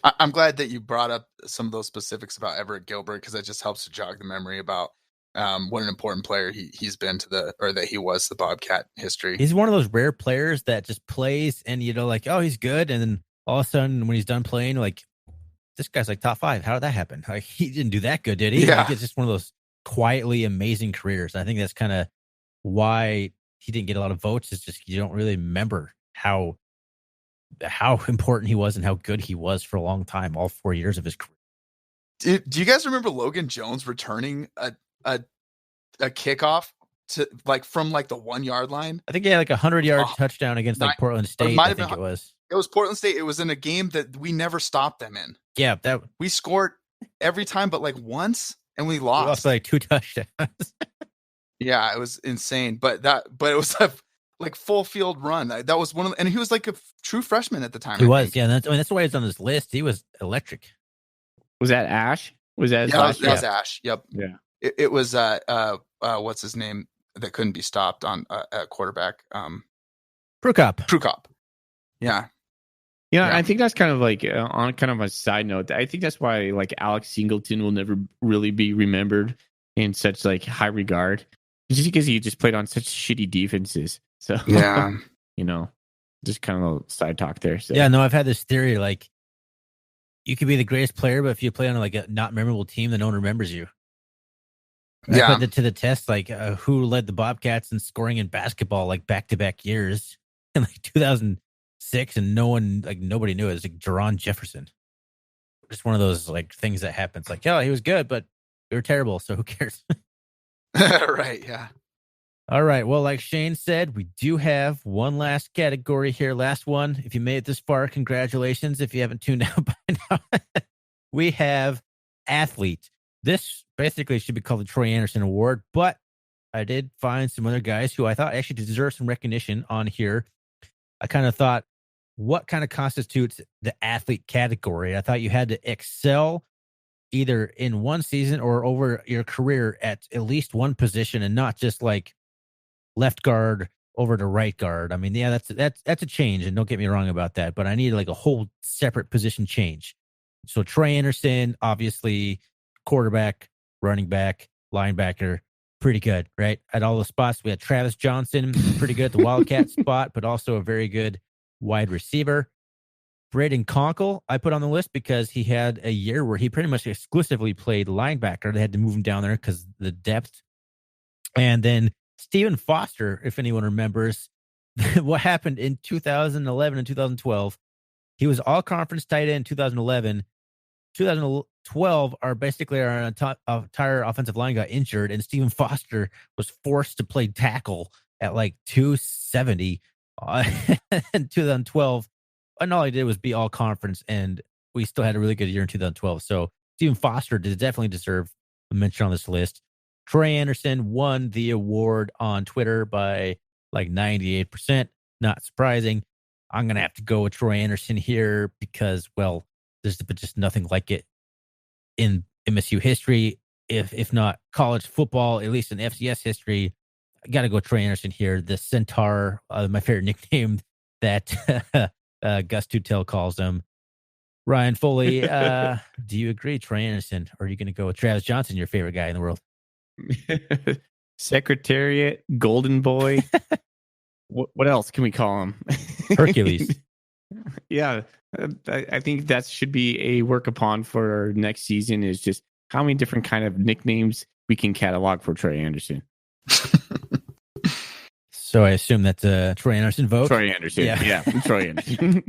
I'm glad that you brought up some of those specifics about Everett Gilbert, because that just helps to jog the memory about what an important player he's been that he was the Bobcat history. He's one of those rare players that just plays and like, oh, he's good, and then all of a sudden when he's done playing, like, this guy's like top 5. How did that happen? Like, he didn't do that good, did he? Yeah. Like, it's just one of those quietly amazing careers. I think that's kind of why he didn't get a lot of votes. Is just you don't really remember how important he was and how good he was for a long time, all 4 years of his career. Do you guys remember Logan Jones returning a kickoff to from the 1-yard line? I think he had like a 100-yard touchdown against Portland State. I think it was. It was Portland State. It was in a game that we never stopped them in. Yeah, we scored every time, but once, and we lost. We lost by 2 touchdowns. Yeah, it was insane. But it was a full field run. That was and he was like a true freshman at the time. He was, yeah. That's why he's on this list. He was electric. Was that Ash? Was that? Yeah, that was Ash. Yep. Yeah. It was what's his name that couldn't be stopped on at quarterback? Prukop. Yeah. Yeah, I think that's kind of on kind of a side note. I think that's why Alex Singleton will never really be remembered in such high regard, just because he just played on such shitty defenses. So yeah, just kind of a little side talk there. So. Yeah, no, I've had this theory you could be the greatest player, but if you play on a not memorable team, then no one remembers you. I put it to the test, who led the Bobcats in scoring in basketball back-to-back years in 2006, and nobody knew it. It was Jerron Jefferson. Just one of those things that happens. Oh, he was good, but we were terrible, so who cares? Right, yeah. All right. Well, like Shane said, we do have one last category here. Last one. If you made it this far, congratulations. If you haven't tuned out by now, we have athlete. This basically should be called the Troy Anderson Award, but I did find some other guys who I thought actually deserve some recognition on here. I kind of thought, what kind of constitutes the athlete category? I thought you had to excel either in one season or over your career at least one position, and not just left guard over to right guard. I mean, yeah, that's a change, and don't get me wrong about that, but I need a whole separate position change. So Troy Anderson, obviously quarterback, running back, linebacker, pretty good, right? At all the spots, we had Travis Johnson, pretty good at the Wildcat spot, but also a very good wide receiver. Braden Conkle, I put on the list because he had a year where he pretty much exclusively played linebacker. They had to move him down there because the depth. And then Stephen Foster, if anyone remembers what happened in 2011 and 2012. He was all conference tight end in 2011. 2012, our entire offensive line got injured, and Stephen Foster was forced to play tackle at like 270 in 2012. And all he did was be all conference, and we still had a really good year in 2012. So Stephen Foster did definitely deserve a mention on this list. Troy Anderson won the award on Twitter by like 98%. Not surprising. I'm going to have to go with Troy Anderson here because, well, there's just nothing like it in MSU history, if not college football, at least in FCS history. I got to go Troy Anderson here. The Centaur, my favorite nickname that Gus Tutel calls him. Ryan Foley, do you agree, Troy Anderson, or are you going to go with Travis Johnson, your favorite guy in the world? Secretariat, Golden Boy. What else can we call him? Hercules. Yeah, I think that should be a work upon for next season, is just how many different kind of nicknames we can catalog for Troy Anderson. So I assume that's a Troy Anderson vote? Troy Anderson. Yeah, Troy Anderson.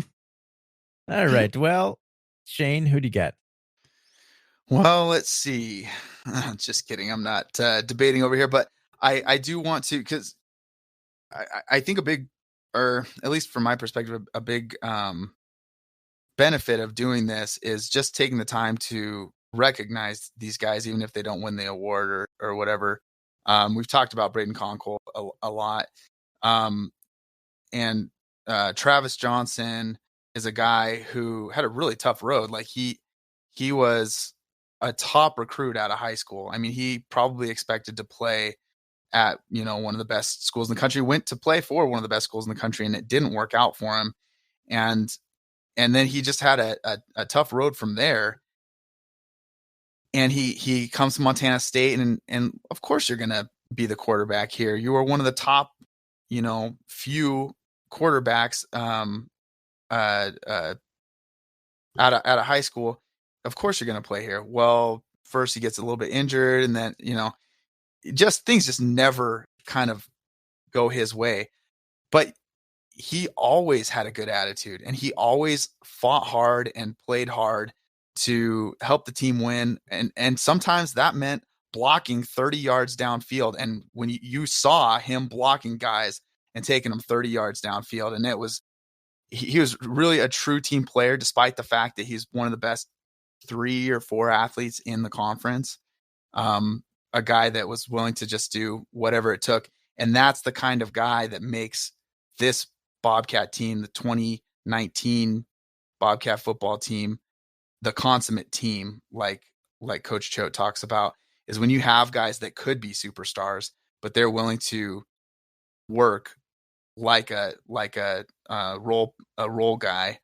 All right. Well, Shane, who do you got? Well, let's see. Just kidding. I'm not debating over here, but I do want to, because I think a big, or at least from my perspective, a big benefit of doing this is just taking the time to recognize these guys, even if they don't win the award or whatever. We've talked about Braden Conkle a lot. And Travis Johnson is a guy who had a really tough road. Like he was a top recruit out of high school. I mean, he probably expected to play at, one of the best schools in the country, went to play for one of the best schools in the country, and it didn't work out for him. And then he just had a tough road from there. And he comes to Montana State, and of course you're going to be the quarterback here. You are one of the top, few quarterbacks out of high school. Of course you're going to play here. Well, first he gets a little bit injured, and then, things just never kind of go his way. But he always had a good attitude, and he always fought hard and played hard to help the team win. And sometimes that meant blocking 30 yards downfield. And when you saw him blocking guys and taking them 30 yards downfield, and he was really a true team player, despite the fact that he's one of the best 3 or 4 athletes in the conference. A guy that was willing to just do whatever it took. And that's the kind of guy that makes this Bobcat team, the 2019 Bobcat football team, the consummate team, like Coach Choate talks about, is when you have guys that could be superstars, but they're willing to work like a role guy.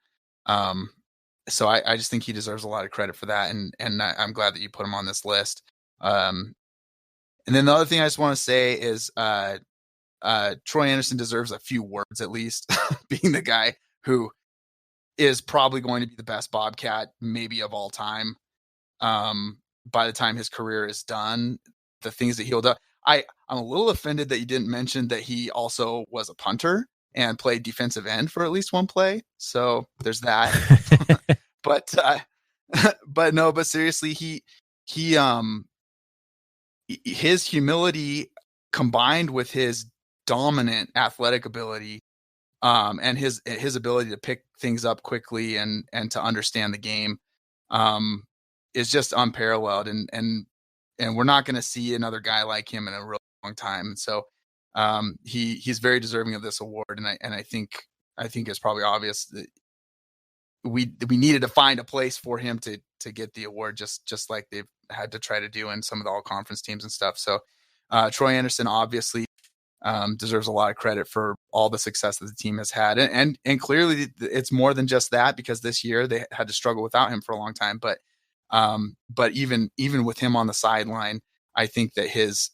So I just think he deserves a lot of credit for that. And I'm glad that you put him on this list. And then the other thing I just want to say is Troy Anderson deserves a few words, at least, being the guy who is probably going to be the best Bobcat maybe of all time. By the time his career is done, the things that he'll do. I'm a little offended that you didn't mention that he also was a punter and played defensive end for at least one play. So there's that. But seriously, his humility combined with his dominant athletic ability, and his ability to pick things up quickly and to understand the game, is just unparalleled. And we're not going to see another guy like him in a really long time. So he's very deserving of this award. And I think it's probably obvious that we needed to find a place for him to get the award, just like they've had to try to do in some of the all conference teams and stuff. So Troy Anderson obviously deserves a lot of credit for all the success that the team has had. And clearly it's more than just that, because this year they had to struggle without him for a long time. But even with him on the sideline, I think that his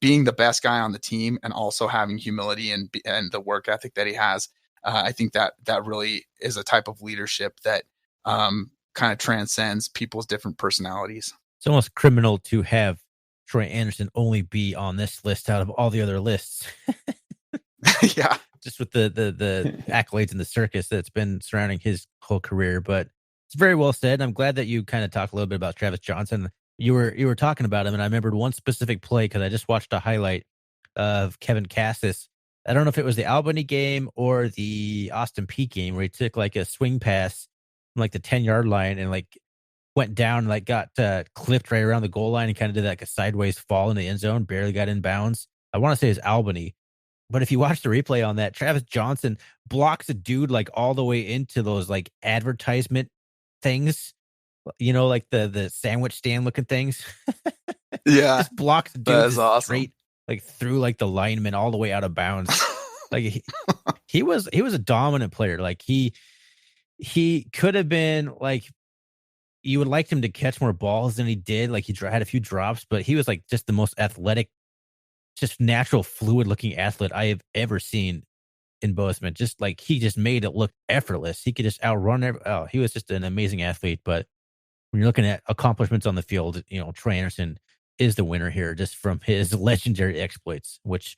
being the best guy on the team and also having humility and the work ethic that he has, I think that really is a type of leadership that kind of transcends people's different personalities. It's almost criminal to have Troy Anderson only be on this list out of all the other lists. Yeah, just with the accolades and the circus that's been surrounding his whole career. But it's very well said. I'm glad that you kind of talked a little bit about Travis Johnson. You were talking about him, and I remembered one specific play because I just watched a highlight of Kevin Cassis. I don't know if it was the Albany game or the Austin Peay game where he took like a swing pass from like the 10-yard line and like went down and like got clipped right around the goal line and kind of did like a sideways fall in the end zone, barely got in bounds. I want to say it's Albany. But if you watch the replay on that, Travis Johnson blocks a dude like all the way into those like advertisement things, like the sandwich stand looking things. Yeah, just blocks a dude that's awesome. Straight like through like the lineman all the way out of bounds. Like he was a dominant player. Like he could have been like, you would like him to catch more balls than he did. Like he had a few drops, but he was like just the most athletic, just natural, fluid-looking athlete I have ever seen in Bozeman. Just like he just made it look effortless. He could just outrun. He was just an amazing athlete. But when you're looking at accomplishments on the field, Troy Anderson is the winner here, just from his legendary exploits. Which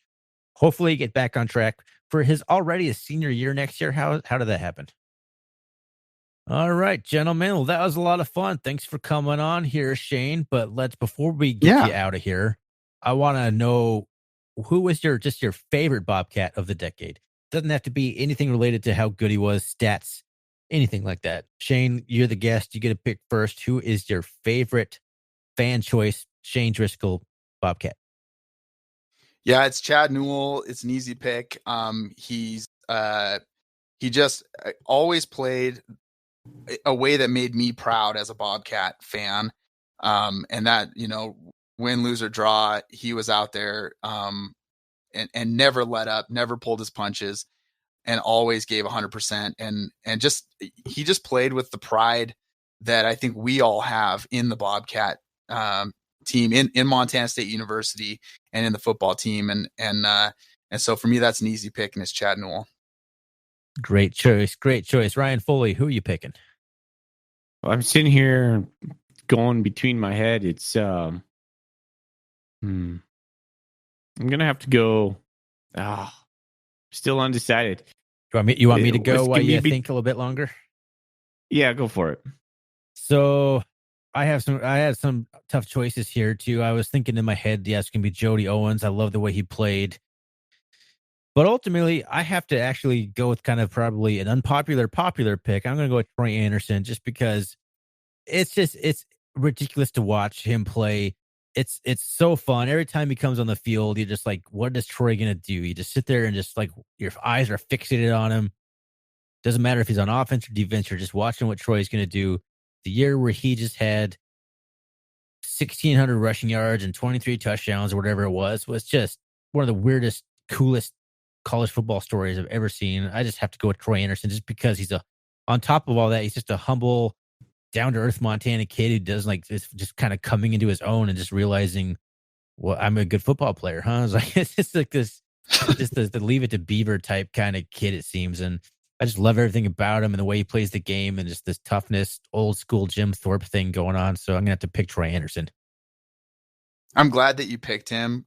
hopefully get back on track for his already a senior year next year. How did that happen? All right, gentlemen. Well, that was a lot of fun. Thanks for coming on here, Shane. But before we get you out of here, I want to know who was your favorite Bobcat of the decade. Doesn't have to be anything related to how good he was, stats, anything like that. Shane, you're the guest. You get to pick first. Who is your favorite fan choice Shane Driscoll Bobcat? Yeah, it's Chad Newell. It's an easy pick. He just always played a way that made me proud as a Bobcat fan. And that, win, lose, or draw, he was out there and never let up, never pulled his punches, and always gave 100%. And he just played with the pride that I think we all have in the Bobcat team in Montana State University and in the football team. And so for me, that's an easy pick, and it's Chad Newell. Great choice. Ryan Foley, who are you picking? Well, I'm sitting here going between my head. It's I'm gonna have to go. Still undecided. You want me to go while you think a little bit longer? Yeah, go for it. So I had some tough choices here too. I was thinking in my head, it's gonna be Jody Owens. I love the way he played. But ultimately, I have to actually go with kind of probably an unpopular popular pick. I'm going to go with Troy Anderson just because it's ridiculous to watch him play. It's so fun. Every time he comes on the field, you're just like, what is Troy going to do? You just sit there and just like your eyes are fixated on him. Doesn't matter if he's on offense or defense. You're just watching what Troy's going to do. The year where he just had 1,600 rushing yards and 23 touchdowns or whatever it was just one of the weirdest, coolest college football stories I've ever seen. I just have to go with Troy Anderson just because he's on top of all that, he's just a humble, down to earth Montana kid who does like this, just kind of coming into his own and just realizing, well, I'm a good football player, huh? It's like, it's just like this, just the leave it to Beaver type kind of kid, it seems. And I just love everything about him and the way he plays the game and just this toughness, old school Jim Thorpe thing going on. So I'm gonna have to pick Troy Anderson. I'm glad that you picked him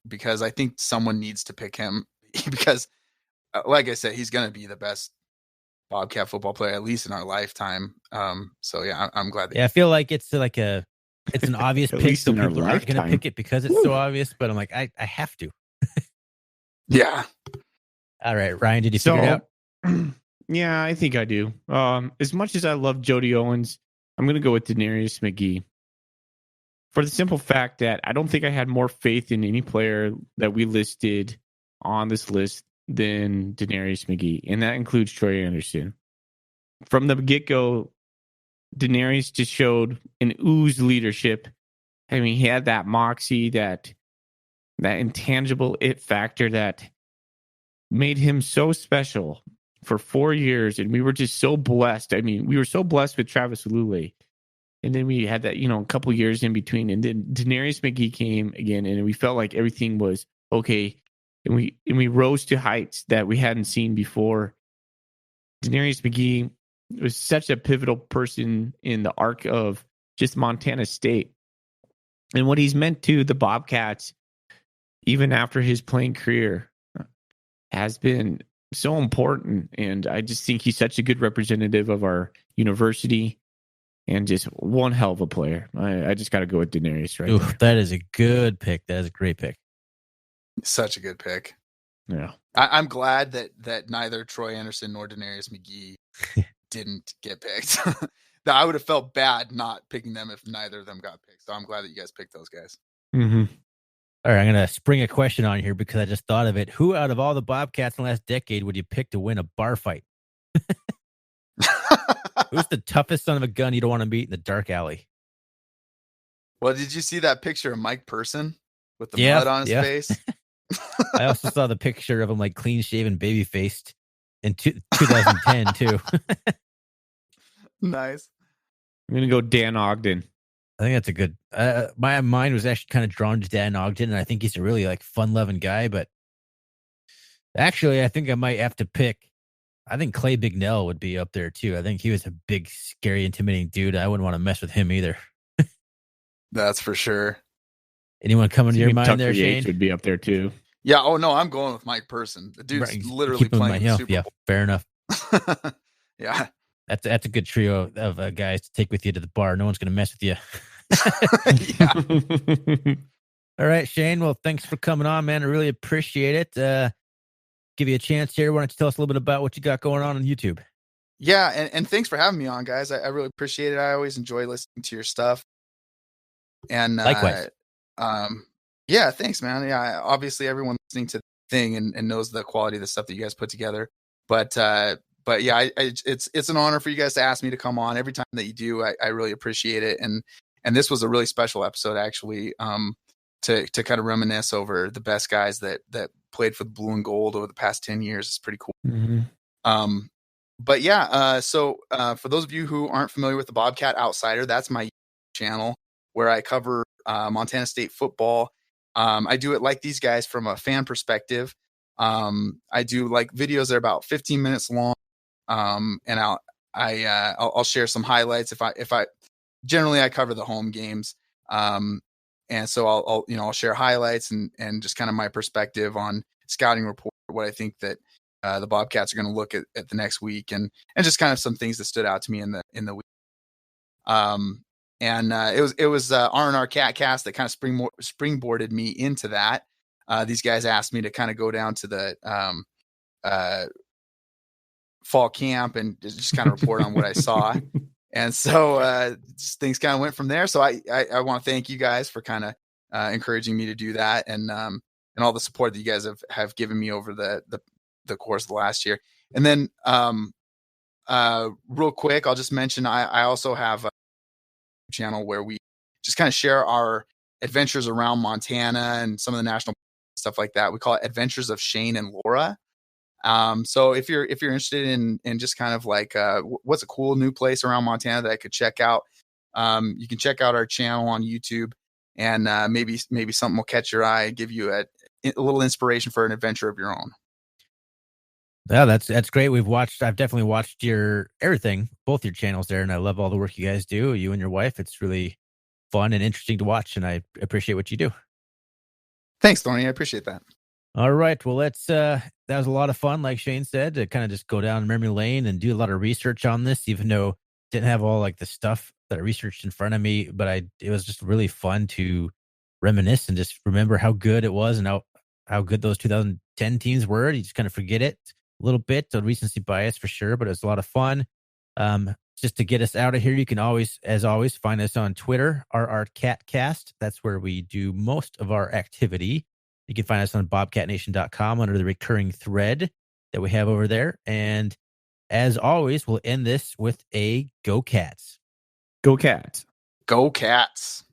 because I think someone needs to pick him. Because, like I said, he's going to be the best Bobcat football player, at least in our lifetime. So yeah, I'm glad. I feel like it's an obvious pick. Least so in our people aren't going to pick it because it's so obvious. But I'm like, I have to. Yeah. All right, Ryan, did you figure it out? Yeah, I think I do. As much as I love Jody Owens, I'm going to go with Denarius McGee. For the simple fact that I don't think I had more faith in any player that we listed on this list than Denarius McGee, and that includes Troy Anderson. From the get-go, Denarius just showed an ooze leadership. I mean, he had that moxie, that intangible it factor that made him so special for 4 years, and we were just so blessed. I mean, we were so blessed with Travis Alule, and then we had that, a couple years in between, and then Denarius McGee came again, and we felt like everything was okay. And we rose to heights that we hadn't seen before. Denarius McGee was such a pivotal person in the arc of just Montana State and what he's meant to the Bobcats, even after his playing career, has been so important. And I just think he's such a good representative of our university and just one hell of a player. I just got to go with Denarius right there. That is a good pick. That is a great pick. Such a good pick. Yeah. I'm glad that neither Troy Anderson nor Denarius McGee didn't get picked. I would have felt bad not picking them if neither of them got picked. So I'm glad that you guys picked those guys. Mm-hmm. All right, I'm going to spring a question on here because I just thought of it. Who out of all the Bobcats in the last decade would you pick to win a bar fight? Who's the toughest son of a gun you don't want to meet in the dark alley? Well, did you see that picture of Mike Person with the mud on his face? I also saw the picture of him like clean shaven, baby faced in 2010 too. Nice. I'm going to go Dan Ogden. I think that's a good. My mind was actually kind of drawn to Dan Ogden, and I think he's a really like fun-loving guy. But actually, I think I might have to pick. I think Clay Bignell would be up there too. I think he was a big, scary, intimidating dude. I wouldn't want to mess with him either. That's for sure. Anyone coming to your mind Tucker there, Shane? Yates would be up there too. Yeah. Oh no, I'm going with Mike Person. The dude's literally playing the Super Bowl. Fair enough. Yeah. That's a good trio of guys to take with you to the bar. No one's going to mess with you. Yeah. All right, Shane. Well, thanks for coming on, man. I really appreciate it. Give you a chance here. Why don't you tell us a little bit about what you got going on YouTube? Yeah, and thanks for having me on, guys. I really appreciate it. I always enjoy listening to your stuff. And likewise. Yeah, thanks, man. Yeah, obviously everyone listening to the thing and knows the quality of the stuff that you guys put together. But yeah, it's an honor for you guys to ask me to come on. Every time that you do, I really appreciate it. And this was a really special episode, actually, to kind of reminisce over the best guys that played for the Blue and Gold over the past 10 years. It's pretty cool. Mm-hmm. But yeah, so for those of you who aren't familiar with the Bobcat Outsider, that's my channel where I cover Montana State football. I do it like these guys from a fan perspective. I do like videos that are about 15 minutes long. And I'll share some highlights if I generally I cover the home games. And so I'll share highlights and just kind of my perspective on scouting report, what I think that the Bobcats are going to look at the next week and just kind of some things that stood out to me in the week. It was R&R Catcast that kind of springboarded me into that. These guys asked me to kind of go down to the fall camp and just kind of report on what I saw. And so things kind of went from there. So I want to thank you guys for kind of encouraging me to do that and all the support that you guys have given me over the course of the last year. And then real quick, I'll just mention I also have a channel where we just kind of share our adventures around Montana and some of the national stuff like that. We call it Adventures of Shane and Laura. So if you're interested in just kind of like what's a cool new place around Montana that I could check out, you can check out our channel on YouTube, and maybe something will catch your eye, give you a little inspiration for an adventure of your own. Yeah, that's great. I've definitely watched both your channels there, and I love all the work you guys do, you and your wife. It's really fun and interesting to watch, and I appreciate what you do. Thanks, Thorny. I appreciate that. All right. Well, that was a lot of fun, like Shane said, to kind of just go down memory lane and do a lot of research on this, even though I didn't have all like the stuff that I researched in front of me, but it was just really fun to reminisce and just remember how good it was and how good those 2010 teams were. You just kind of forget it a little bit, so recency bias for sure, but it was a lot of fun. Just to get us out of here, you can always, as always, find us on Twitter, RRCatcast. That's where we do most of our activity. You can find us on bobcatnation.com under the recurring thread that we have over there. And as always, we'll end this with a Go Cats. Go Cats. Go Cats.